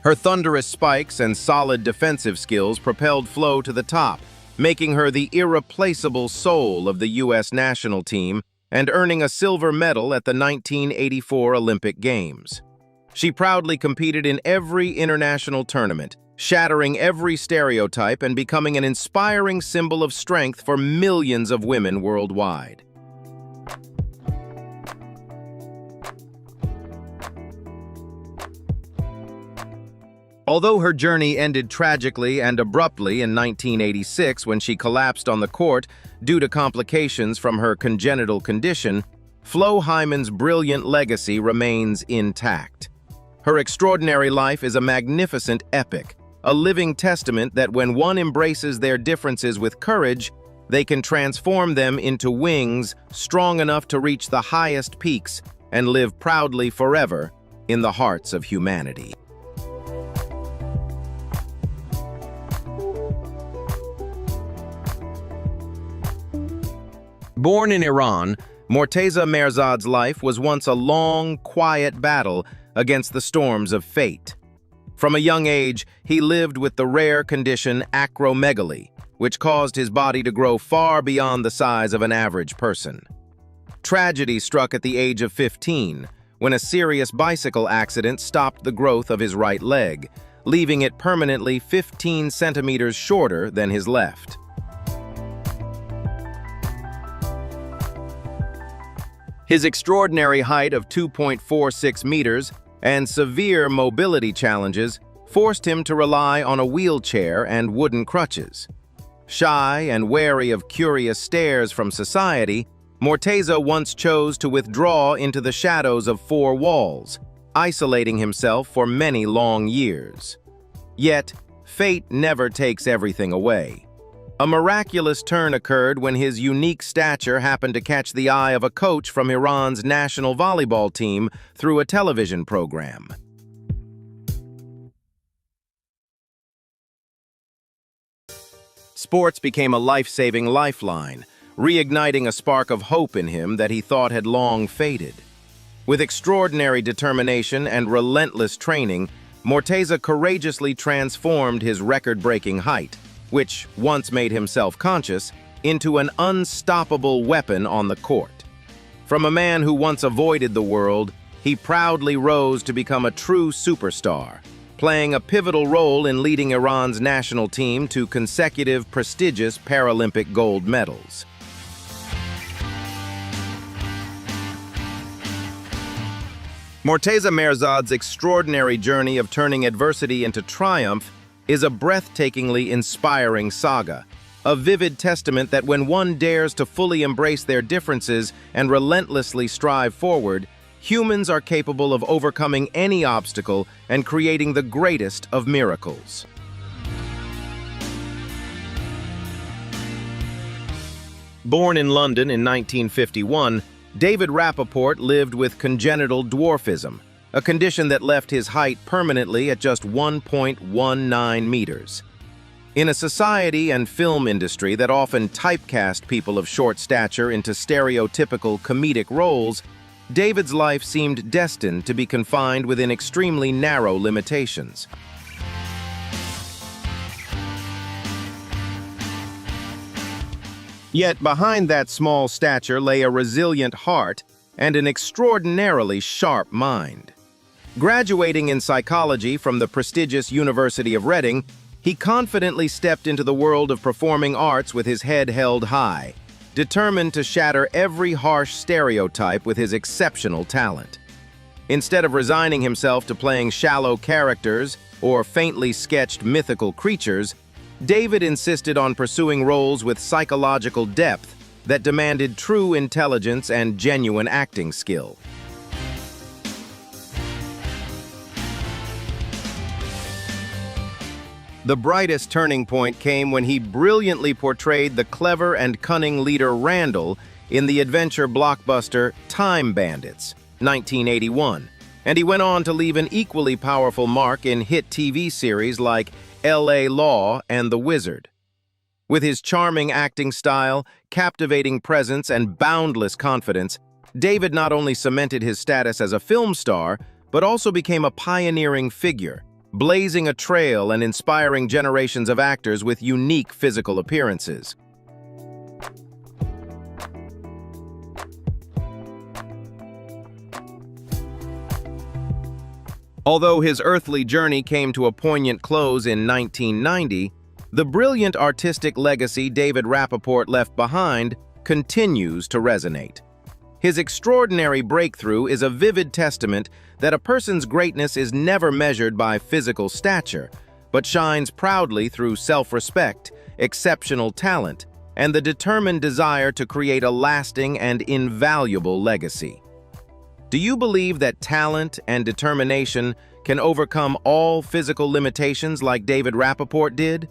Her thunderous spikes and solid defensive skills propelled Flo to the top, making her the irreplaceable soul of the U.S. national team and earning a silver medal at the 1984 Olympic Games. She proudly competed in every international tournament, shattering every stereotype and becoming an inspiring symbol of strength for millions of women worldwide. Although her journey ended tragically and abruptly in 1986 when she collapsed on the court due to complications from her congenital condition, Flo Hyman's brilliant legacy remains intact. Her extraordinary life is a magnificent epic, a living testament that when one embraces their differences with courage, they can transform them into wings strong enough to reach the highest peaks and live proudly forever in the hearts of humanity. Born in Iran, Morteza Mehrzad's life was once a long, quiet battle against the storms of fate. From a young age, he lived with the rare condition acromegaly, which caused his body to grow far beyond the size of an average person. Tragedy struck at the age of 15, when a serious bicycle accident stopped the growth of his right leg, leaving it permanently 15 centimeters shorter than his left. His extraordinary height of 2.46 meters and severe mobility challenges forced him to rely on a wheelchair and wooden crutches. Shy and wary of curious stares from society, Morteza once chose to withdraw into the shadows of four walls, isolating himself for many long years. Yet, fate never takes everything away. A miraculous turn occurred when his unique stature happened to catch the eye of a coach from Iran's national volleyball team through a television program. Sports became a life-saving lifeline, reigniting a spark of hope in him that he thought had long faded. With extraordinary determination and relentless training, Morteza courageously transformed his record-breaking height, which once made him self-conscious, into an unstoppable weapon on the court. From a man who once avoided the world, he proudly rose to become a true superstar, playing a pivotal role in leading Iran's national team to consecutive prestigious Paralympic gold medals. Morteza Mehrzad's extraordinary journey of turning adversity into triumph is a breathtakingly inspiring saga, a vivid testament that when one dares to fully embrace their differences and relentlessly strive forward, humans are capable of overcoming any obstacle and creating the greatest of miracles. Born in London in 1951, David Rappaport lived with congenital dwarfism, a condition that left his height permanently at just 1.19 meters. In a society and film industry that often typecast people of short stature into stereotypical comedic roles, David's life seemed destined to be confined within extremely narrow limitations. Yet behind that small stature lay a resilient heart and an extraordinarily sharp mind. Graduating in psychology from the prestigious University of Reading, he confidently stepped into the world of performing arts with his head held high, determined to shatter every harsh stereotype with his exceptional talent. Instead of resigning himself to playing shallow characters or faintly sketched mythical creatures, David insisted on pursuing roles with psychological depth that demanded true intelligence and genuine acting skill. The brightest turning point came when he brilliantly portrayed the clever and cunning leader Randall in the adventure blockbuster Time Bandits, 1981, and he went on to leave an equally powerful mark in hit TV series like L.A. Law and The Wizard. With his charming acting style, captivating presence, and boundless confidence, David not only cemented his status as a film star, but also became a pioneering figure, blazing a trail and inspiring generations of actors with unique physical appearances. Although his earthly journey came to a poignant close in 1990, the brilliant artistic legacy David Rappaport left behind continues to resonate. His extraordinary breakthrough is a vivid testament that a person's greatness is never measured by physical stature, but shines proudly through self-respect, exceptional talent, and the determined desire to create a lasting and invaluable legacy. Do you believe that talent and determination can overcome all physical limitations like David Rappaport did?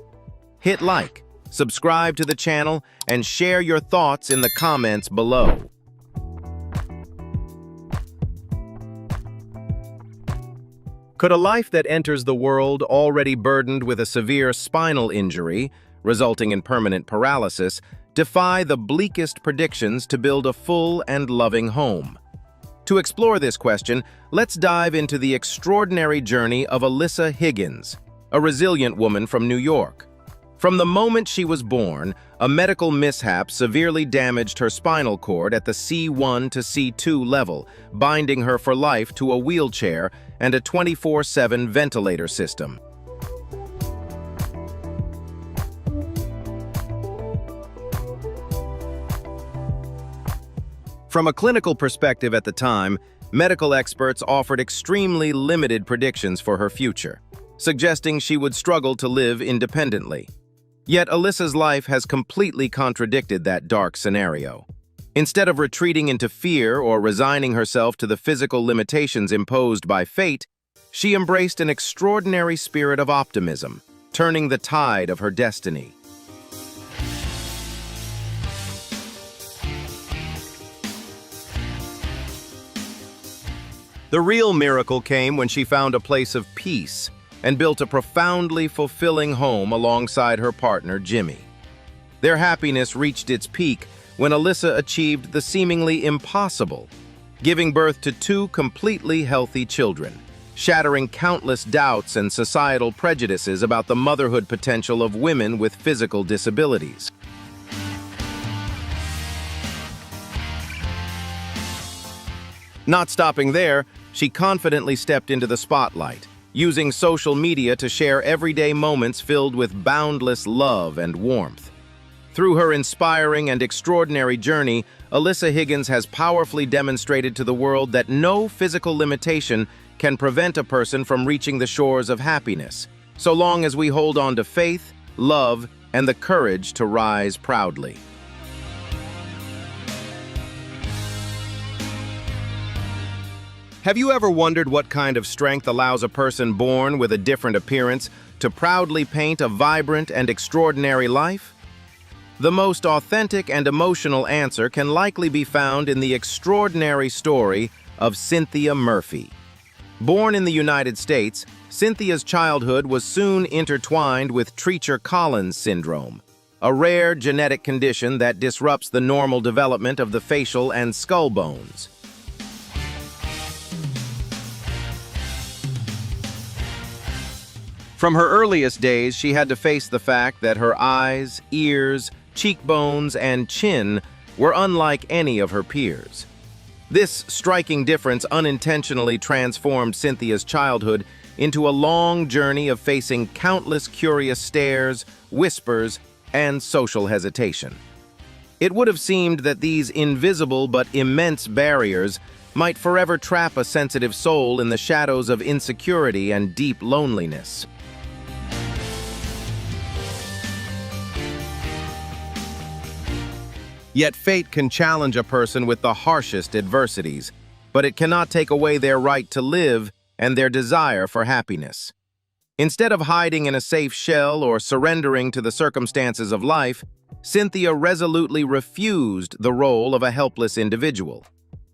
Hit like, subscribe to the channel, and share your thoughts in the comments below. Could a life that enters the world already burdened with a severe spinal injury, resulting in permanent paralysis, defy the bleakest predictions to build a full and loving home? To explore this question, let's dive into the extraordinary journey of Alyssa Higgins, a resilient woman from New York. From the moment she was born, a medical mishap severely damaged her spinal cord at the C1 to C2 level, binding her for life to a wheelchair and a 24/7 ventilator system. From a clinical perspective at the time, medical experts offered extremely limited predictions for her future, suggesting she would struggle to live independently. Yet Alyssa's life has completely contradicted that dark scenario. Instead of retreating into fear or resigning herself to the physical limitations imposed by fate, she embraced an extraordinary spirit of optimism, turning the tide of her destiny. The real miracle came when she found a place of peace and built a profoundly fulfilling home alongside her partner, Jimmy. Their happiness reached its peak when Alyssa achieved the seemingly impossible, giving birth to 2 completely healthy children, shattering countless doubts and societal prejudices about the motherhood potential of women with physical disabilities. Not stopping there, she confidently stepped into the spotlight, using social media to share everyday moments filled with boundless love and warmth. Through her inspiring and extraordinary journey, Alyssa Higgins has powerfully demonstrated to the world that no physical limitation can prevent a person from reaching the shores of happiness, so long as we hold on to faith, love, and the courage to rise proudly. Have you ever wondered what kind of strength allows a person born with a different appearance to proudly paint a vibrant and extraordinary life? The most authentic and emotional answer can likely be found in the extraordinary story of Cynthia Murphy. Born in the United States, Cynthia's childhood was soon intertwined with Treacher-Collins syndrome, a rare genetic condition that disrupts the normal development of the facial and skull bones. From her earliest days, she had to face the fact that her eyes, ears, cheekbones, and chin were unlike any of her peers. This striking difference unintentionally transformed Cynthia's childhood into a long journey of facing countless curious stares, whispers, and social hesitation. It would have seemed that these invisible but immense barriers might forever trap a sensitive soul in the shadows of insecurity and deep loneliness. Yet fate can challenge a person with the harshest adversities, but it cannot take away their right to live and their desire for happiness. Instead of hiding in a safe shell or surrendering to the circumstances of life, Cynthia resolutely refused the role of a helpless individual.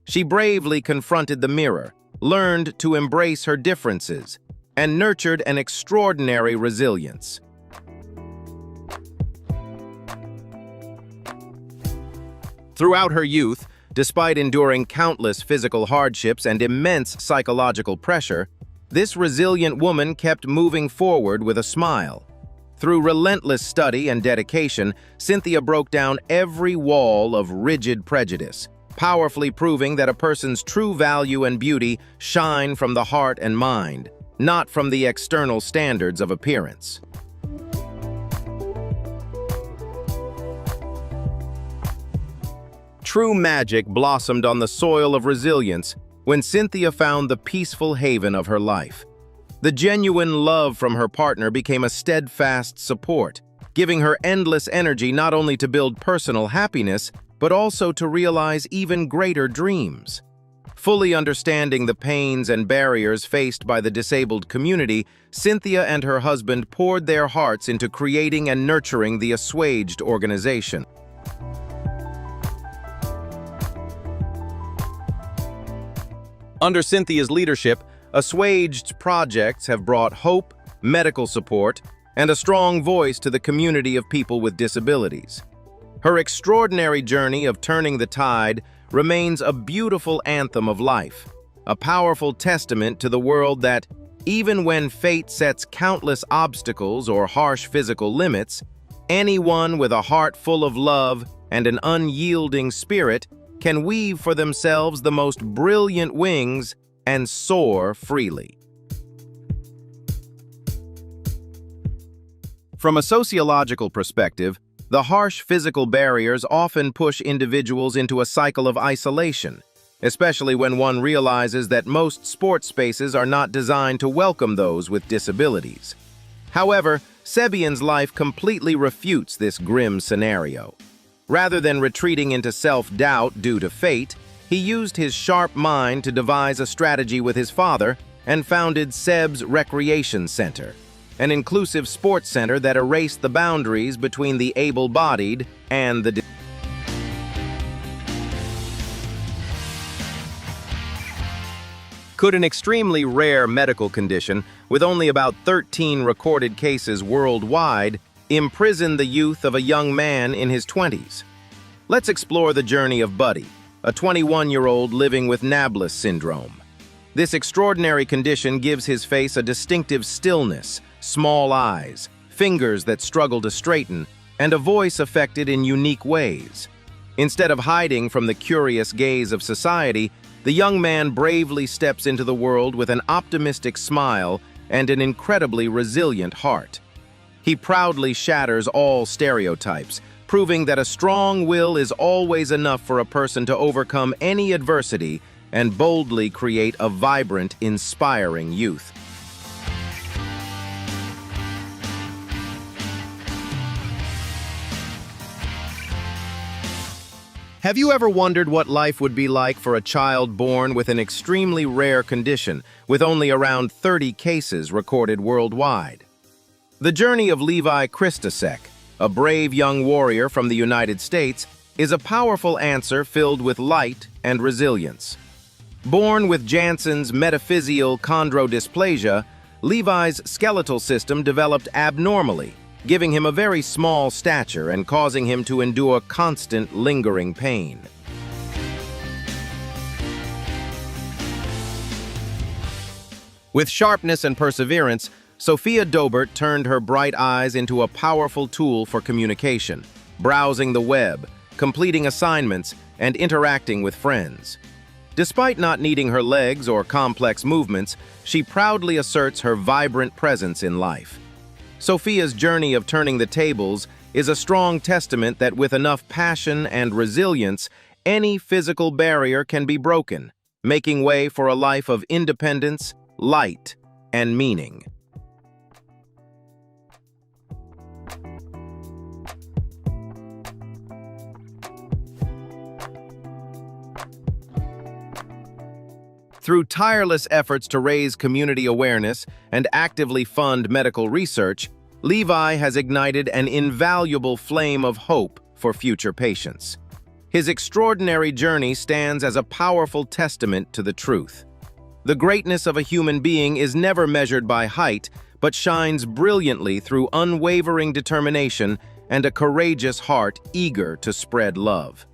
She bravely confronted the mirror, learned to embrace her differences, and nurtured an extraordinary resilience. Throughout her youth, despite enduring countless physical hardships and immense psychological pressure, this resilient woman kept moving forward with a smile. Through relentless study and dedication, Cynthia broke down every wall of rigid prejudice, powerfully proving that a person's true value and beauty shine from the heart and mind, not from the external standards of appearance. True magic blossomed on the soil of resilience when Cynthia found the peaceful haven of her life. The genuine love from her partner became a steadfast support, giving her endless energy not only to build personal happiness, but also to realize even greater dreams. Fully understanding the pains and barriers faced by the disabled community, Cynthia and her husband poured their hearts into creating and nurturing the Assuaged organization. Under Cynthia's leadership, Assuaged projects have brought hope, medical support, and a strong voice to the community of people with disabilities. Her extraordinary journey of turning the tide remains a beautiful anthem of life, a powerful testament to the world that, even when fate sets countless obstacles or harsh physical limits, anyone with a heart full of love and an unyielding spirit can weave for themselves the most brilliant wings and soar freely. From a sociological perspective, the harsh physical barriers often push individuals into a cycle of isolation, especially when one realizes that most sports spaces are not designed to welcome those with disabilities. However, Sebian's life completely refutes this grim scenario. Rather than retreating into self-doubt due to fate, he used his sharp mind to devise a strategy with his father and founded Seb's Recreation Center, an inclusive sports center that erased the boundaries between the able-bodied and the Could an extremely rare medical condition, with only about 13 recorded cases worldwide, imprison the youth of a young man in his 20s? Let's explore the journey of Buddy, a 21-year-old living with Nablus syndrome. This extraordinary condition gives his face a distinctive stillness, small eyes, fingers that struggle to straighten, and a voice affected in unique ways. Instead of hiding from the curious gaze of society, the young man bravely steps into the world with an optimistic smile and an incredibly resilient heart. He proudly shatters all stereotypes, proving that a strong will is always enough for a person to overcome any adversity and boldly create a vibrant, inspiring youth. Have you ever wondered what life would be like for a child born with an extremely rare condition, with only around 30 cases recorded worldwide? The journey of Levi Christasek, a brave young warrior from the United States, is a powerful answer filled with light and resilience. Born with Janssen's metaphyseal chondrodysplasia, Levi's skeletal system developed abnormally, giving him a very small stature and causing him to endure constant, lingering pain. With sharpness and perseverance, Sophia Dobert turned her bright eyes into a powerful tool for communication, browsing the web, completing assignments, and interacting with friends. Despite not needing her legs or complex movements, she proudly asserts her vibrant presence in life. Sophia's journey of turning the tables is a strong testament that with enough passion and resilience, any physical barrier can be broken, making way for a life of independence, light, and meaning. Through tireless efforts to raise community awareness and actively fund medical research, Levi has ignited an invaluable flame of hope for future patients. His extraordinary journey stands as a powerful testament to the truth. The greatness of a human being is never measured by height, but shines brilliantly through unwavering determination and a courageous heart eager to spread love.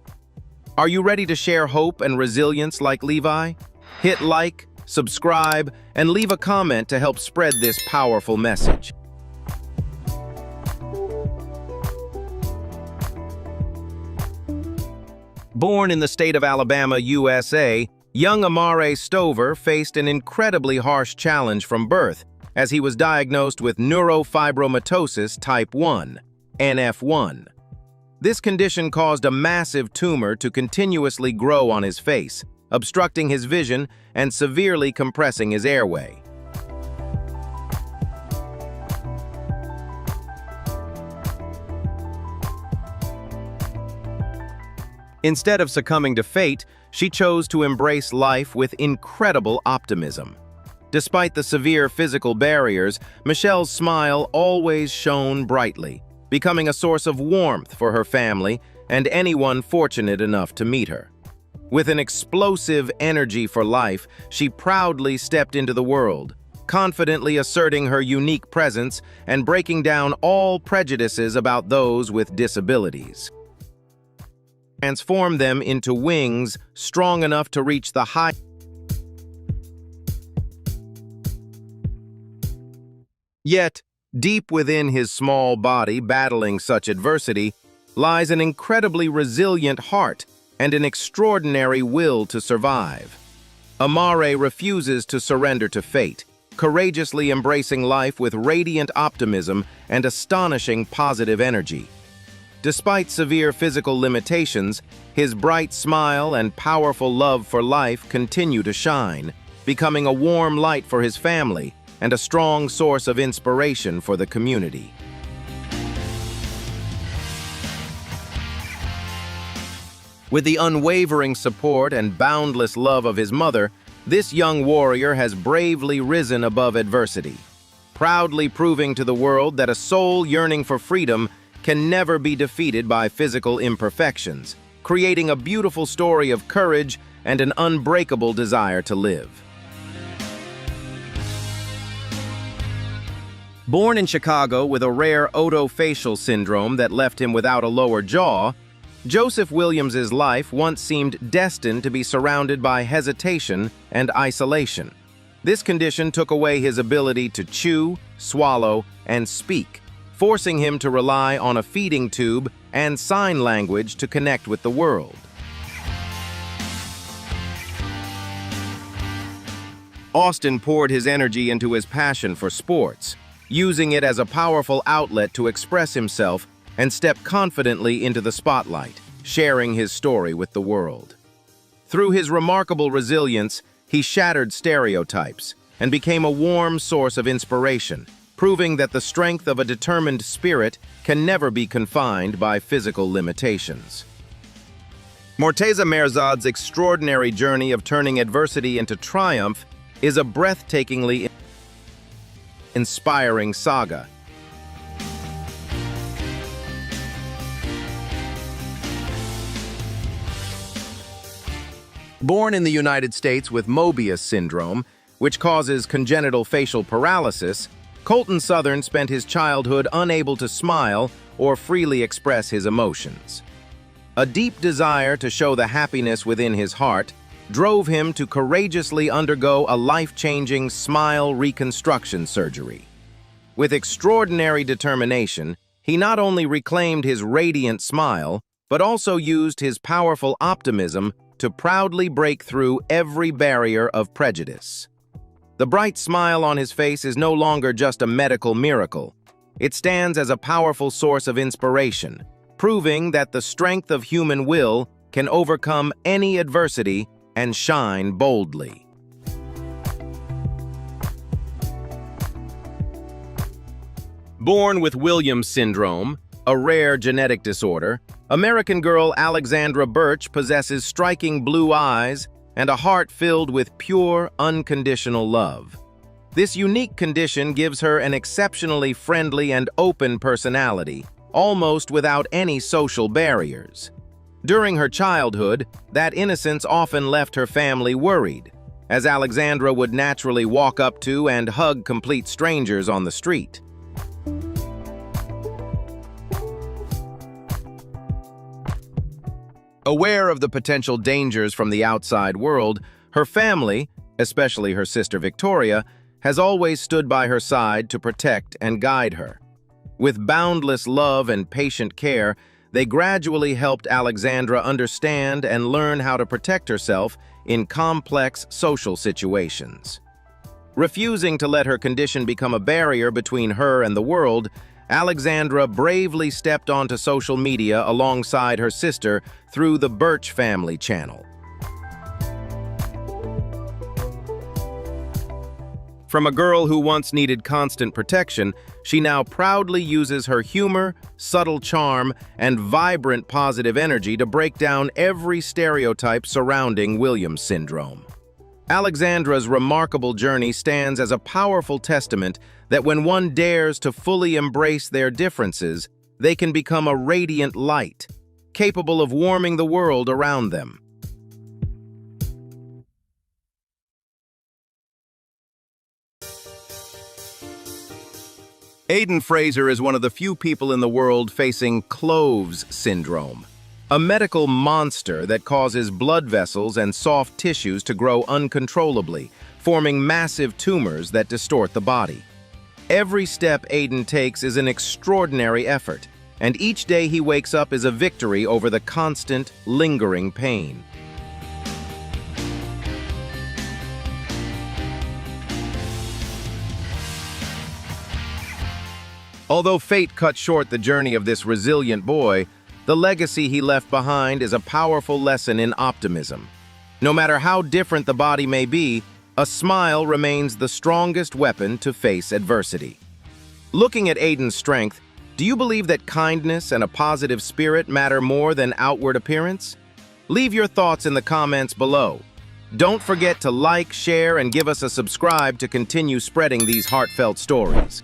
Are you ready to share hope and resilience like Levi? Hit like, subscribe, and leave a comment to help spread this powerful message. Born in the state of Alabama, USA, young Amare Stover faced an incredibly harsh challenge from birth as he was diagnosed with Neurofibromatosis type 1, NF1. This condition caused a massive tumor to continuously grow on his face, obstructing his vision and severely compressing his airway. Instead of succumbing to fate, she chose to embrace life with incredible optimism. Despite the severe physical barriers, Michelle's smile always shone brightly, becoming a source of warmth for her family and anyone fortunate enough to meet her. With an explosive energy for life, she proudly stepped into the world, confidently asserting her unique presence and breaking down all prejudices about those with disabilities. Transform them into wings strong enough to reach the high. Yet, deep within his small body battling such adversity, lies an incredibly resilient heart and an extraordinary will to survive. Amare refuses to surrender to fate, courageously embracing life with radiant optimism and astonishing positive energy. Despite severe physical limitations, his bright smile and powerful love for life continue to shine, becoming a warm light for his family and a strong source of inspiration for the community. With the unwavering support and boundless love of his mother, this young warrior has bravely risen above adversity, proudly proving to the world that a soul yearning for freedom can never be defeated by physical imperfections, creating a beautiful story of courage and an unbreakable desire to live. Born in Chicago with a rare otofacial syndrome that left him without a lower jaw, Joseph Williams's life once seemed destined to be surrounded by hesitation and isolation. This condition took away his ability to chew, swallow, and speak, forcing him to rely on a feeding tube and sign language to connect with the world. Austin poured his energy into his passion for sports, using it as a powerful outlet to express himself and step confidently into the spotlight, sharing his story with the world. Through his remarkable resilience, he shattered stereotypes and became a warm source of inspiration, proving that the strength of a determined spirit can never be confined by physical limitations. Morteza Mehrzad's extraordinary journey of turning adversity into triumph is a breathtakingly inspiring saga. Born in the United States with Mobius syndrome, which causes congenital facial paralysis, Colton Southern spent his childhood unable to smile or freely express his emotions. A deep desire to show the happiness within his heart drove him to courageously undergo a life-changing smile reconstruction surgery. With extraordinary determination, he not only reclaimed his radiant smile, but also used his powerful optimism to proudly break through every barrier of prejudice. The bright smile on his face is no longer just a medical miracle. It stands as a powerful source of inspiration, proving that the strength of human will can overcome any adversity and shine boldly. Born with Williams syndrome, a rare genetic disorder, American girl Alexandra Birch possesses striking blue eyes and a heart filled with pure, unconditional love. This unique condition gives her an exceptionally friendly and open personality, almost without any social barriers. During her childhood, that innocence often left her family worried, as Alexandra would naturally walk up to and hug complete strangers on the street. Aware of the potential dangers from the outside world, her family, especially her sister Victoria, has always stood by her side to protect and guide her. With boundless love and patient care, they gradually helped Alexandra understand and learn how to protect herself in complex social situations. Refusing to let her condition become a barrier between her and the world, Alexandra bravely stepped onto social media alongside her sister through the Birch Family channel. From a girl who once needed constant protection, she now proudly uses her humor, subtle charm, and vibrant positive energy to break down every stereotype surrounding Williams syndrome. Alexandra's remarkable journey stands as a powerful testament that when one dares to fully embrace their differences, they can become a radiant light, capable of warming the world around them. Aiden Fraser is one of the few people in the world facing Cloves syndrome, a medical monster that causes blood vessels and soft tissues to grow uncontrollably, forming massive tumors that distort the body. Every step Aiden takes is an extraordinary effort, and each day he wakes up is a victory over the constant, lingering pain. Although fate cut short the journey of this resilient boy, the legacy he left behind is a powerful lesson in optimism. No matter how different the body may be, a smile remains the strongest weapon to face adversity. Looking at Aiden's strength, do you believe that kindness and a positive spirit matter more than outward appearance? Leave your thoughts in the comments below. Don't forget to like, share, and give us a subscribe to continue spreading these heartfelt stories.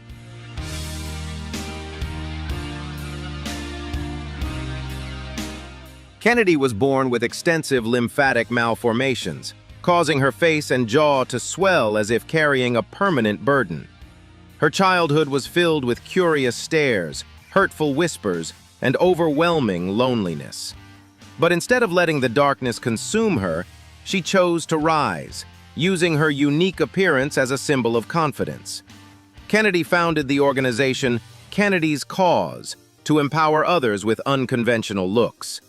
Kennedy was born with extensive lymphatic malformations, causing her face and jaw to swell as if carrying a permanent burden. Her childhood was filled with curious stares, hurtful whispers, and overwhelming loneliness. But instead of letting the darkness consume her, she chose to rise, using her unique appearance as a symbol of confidence. Kennedy founded the organization Kennedy's Cause to empower others with unconventional looks.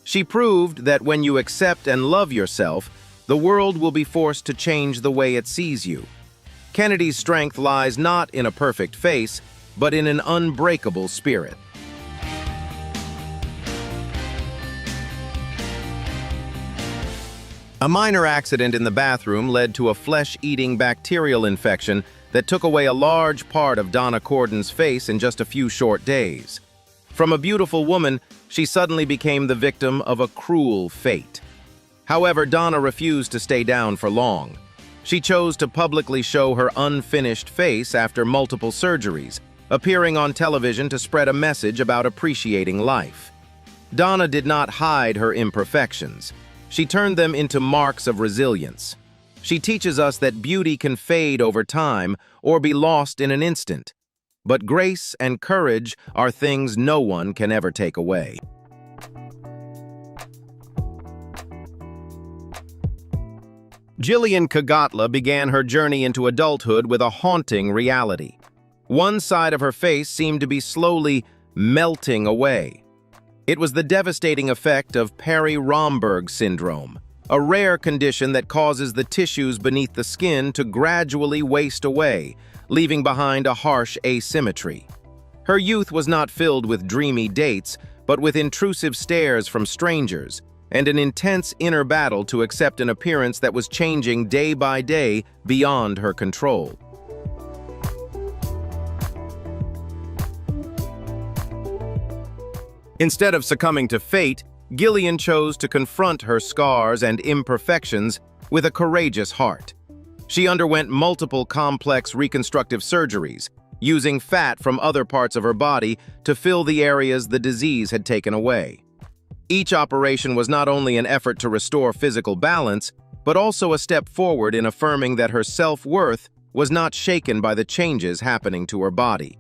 She proved that when you accept and love yourself, the world will be forced to change the way it sees you. Kennedy's strength lies not in a perfect face, but in an unbreakable spirit. A minor accident in the bathroom led to a flesh-eating bacterial infection that took away a large part of Donna Corden's face in just a few short days. From a beautiful woman, she suddenly became the victim of a cruel fate. However, Donna refused to stay down for long. She chose to publicly show her unfinished face after multiple surgeries, appearing on television to spread a message about appreciating life. Donna did not hide her imperfections. She turned them into marks of resilience. She teaches us that beauty can fade over time or be lost in an instant. But grace and courage are things no one can ever take away. Jillian Kagatla began her journey into adulthood with a haunting reality. One side of her face seemed to be slowly melting away. It was the devastating effect of Perry-Romberg syndrome, a rare condition that causes the tissues beneath the skin to gradually waste away, leaving behind a harsh asymmetry. Her youth was not filled with dreamy dates, but with intrusive stares from strangers, and an intense inner battle to accept an appearance that was changing day by day beyond her control. Instead of succumbing to fate, Gillian chose to confront her scars and imperfections with a courageous heart. She underwent multiple complex reconstructive surgeries, using fat from other parts of her body to fill the areas the disease had taken away. Each operation was not only an effort to restore physical balance, but also a step forward in affirming that her self-worth was not shaken by the changes happening to her body.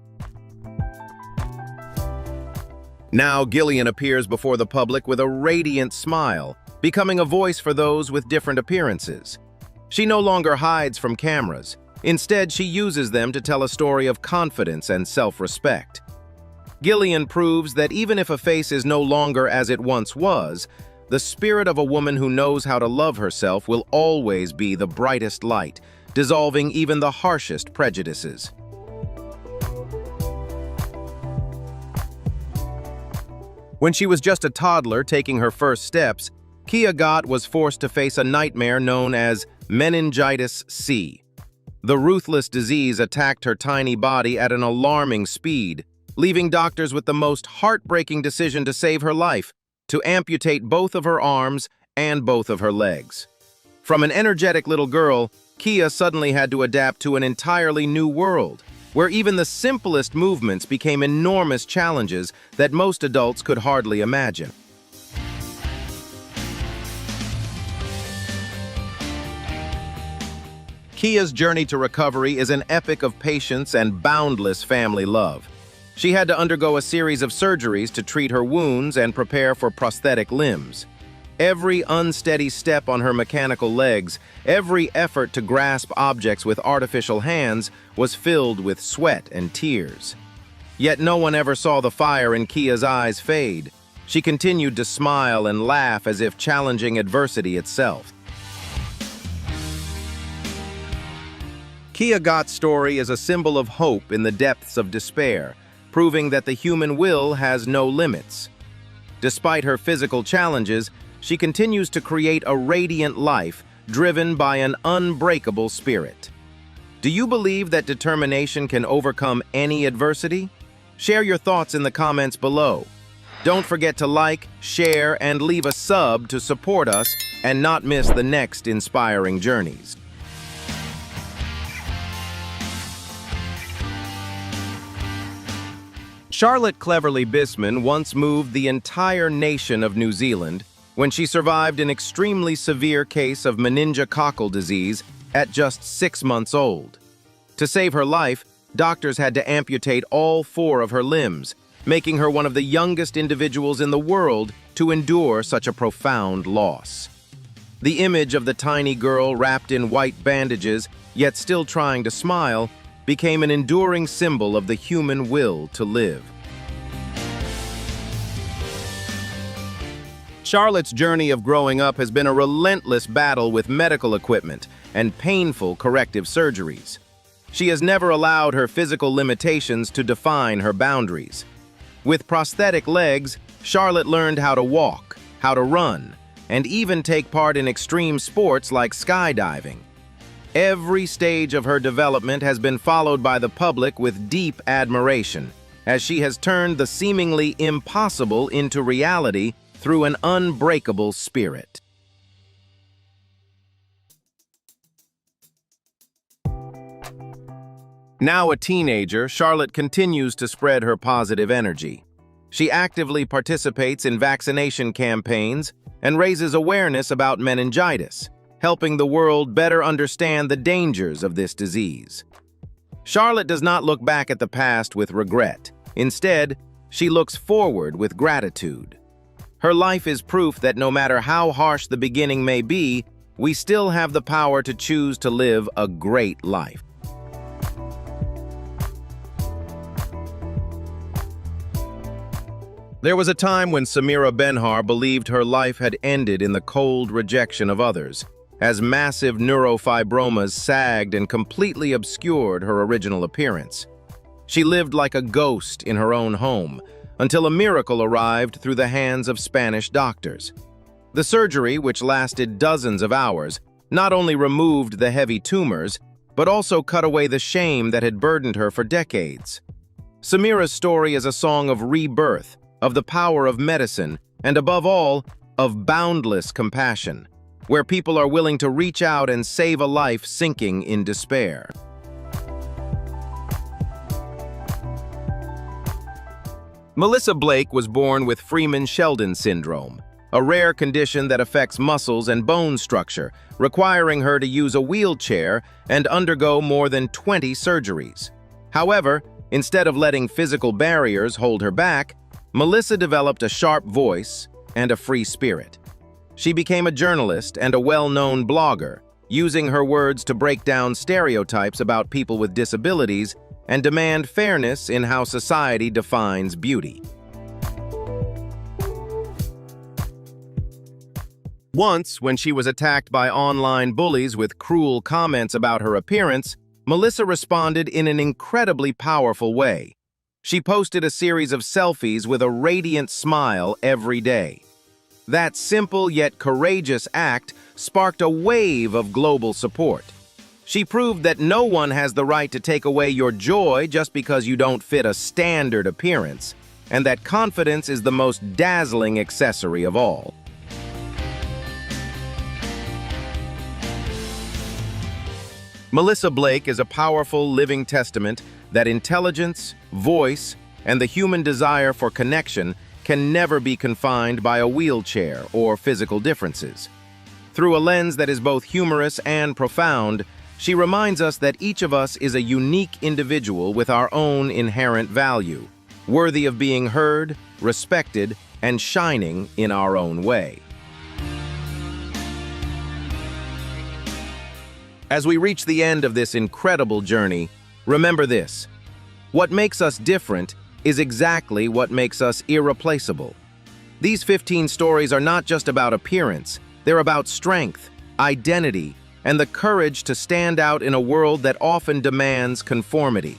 Now Gillian appears before the public with a radiant smile, becoming a voice for those with different appearances. She no longer hides from cameras. Instead, she uses them to tell a story of confidence and self-respect. Gillian proves that even if a face is no longer as it once was, the spirit of a woman who knows how to love herself will always be the brightest light, dissolving even the harshest prejudices. When she was just a toddler taking her first steps, Kia Gott was forced to face a nightmare known as meningitis C. The ruthless disease attacked her tiny body at an alarming speed, leaving doctors with the most heartbreaking decision to save her life, to amputate both of her arms and both of her legs. From an energetic little girl, Kia suddenly had to adapt to an entirely new world, where even the simplest movements became enormous challenges that most adults could hardly imagine. Kia's journey to recovery is an epic of patience and boundless family love. She had to undergo a series of surgeries to treat her wounds and prepare for prosthetic limbs. Every unsteady step on her mechanical legs, every effort to grasp objects with artificial hands was filled with sweat and tears. Yet no one ever saw the fire in Kia's eyes fade. She continued to smile and laugh as if challenging adversity itself. Kia Gott's story is a symbol of hope in the depths of despair, proving that the human will has no limits. Despite her physical challenges, she continues to create a radiant life driven by an unbreakable spirit. Do you believe that determination can overcome any adversity? Share your thoughts in the comments below. Don't forget to like, share, and leave a sub to support us and not miss the next inspiring journeys. Charlotte Cleverly Bisman once moved the entire nation of New Zealand when she survived an extremely severe case of meningococcal disease at just 6 months old. To save her life, doctors had to amputate all 4 of her limbs, making her one of the youngest individuals in the world to endure such a profound loss. The image of the tiny girl wrapped in white bandages, yet still trying to smile, became an enduring symbol of the human will to live. Charlotte's journey of growing up has been a relentless battle with medical equipment and painful corrective surgeries. She has never allowed her physical limitations to define her boundaries. With prosthetic legs, Charlotte learned how to walk, how to run, and even take part in extreme sports like skydiving. Every stage of her development has been followed by the public with deep admiration, as she has turned the seemingly impossible into reality through an unbreakable spirit. Now a teenager, Charlotte continues to spread her positive energy. She actively participates in vaccination campaigns and raises awareness about meningitis, helping the world better understand the dangers of this disease. Charlotte does not look back at the past with regret. Instead, she looks forward with gratitude. Her life is proof that no matter how harsh the beginning may be, we still have the power to choose to live a great life. There was a time when Samira Benhar believed her life had ended in the cold rejection of others, as massive neurofibromas sagged and completely obscured her original appearance. She lived like a ghost in her own home, until a miracle arrived through the hands of Spanish doctors. The surgery, which lasted dozens of hours, not only removed the heavy tumors, but also cut away the shame that had burdened her for decades. Samira's story is a song of rebirth, of the power of medicine, and above all, of boundless compassion, where people are willing to reach out and save a life sinking in despair. Melissa Blake was born with Freeman-Sheldon syndrome, a rare condition that affects muscles and bone structure, requiring her to use a wheelchair and undergo more than 20 surgeries. However, instead of letting physical barriers hold her back, Melissa developed a sharp voice and a free spirit. She became a journalist and a well-known blogger, using her words to break down stereotypes about people with disabilities and demand fairness in how society defines beauty. Once, when she was attacked by online bullies with cruel comments about her appearance, Melissa responded in an incredibly powerful way. She posted a series of selfies with a radiant smile every day. That simple yet courageous act sparked a wave of global support. She proved that no one has the right to take away your joy just because you don't fit a standard appearance, and that confidence is the most dazzling accessory of all. Melissa Blake is a powerful living testament that intelligence, voice, and the human desire for connection can never be confined by a wheelchair or physical differences. Through a lens that is both humorous and profound, she reminds us that each of us is a unique individual with our own inherent value, worthy of being heard, respected, and shining in our own way. As we reach the end of this incredible journey, remember this: what makes us different is exactly what makes us irreplaceable. These 15 stories are not just about appearance, they're about strength, identity, and the courage to stand out in a world that often demands conformity.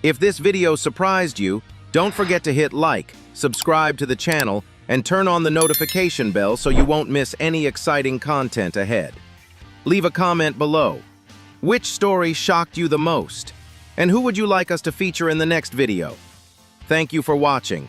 If this video surprised you, don't forget to hit like, subscribe to the channel, and turn on the notification bell so you won't miss any exciting content ahead. Leave a comment below. Which story shocked you the most? And who would you like us to feature in the next video? Thank you for watching.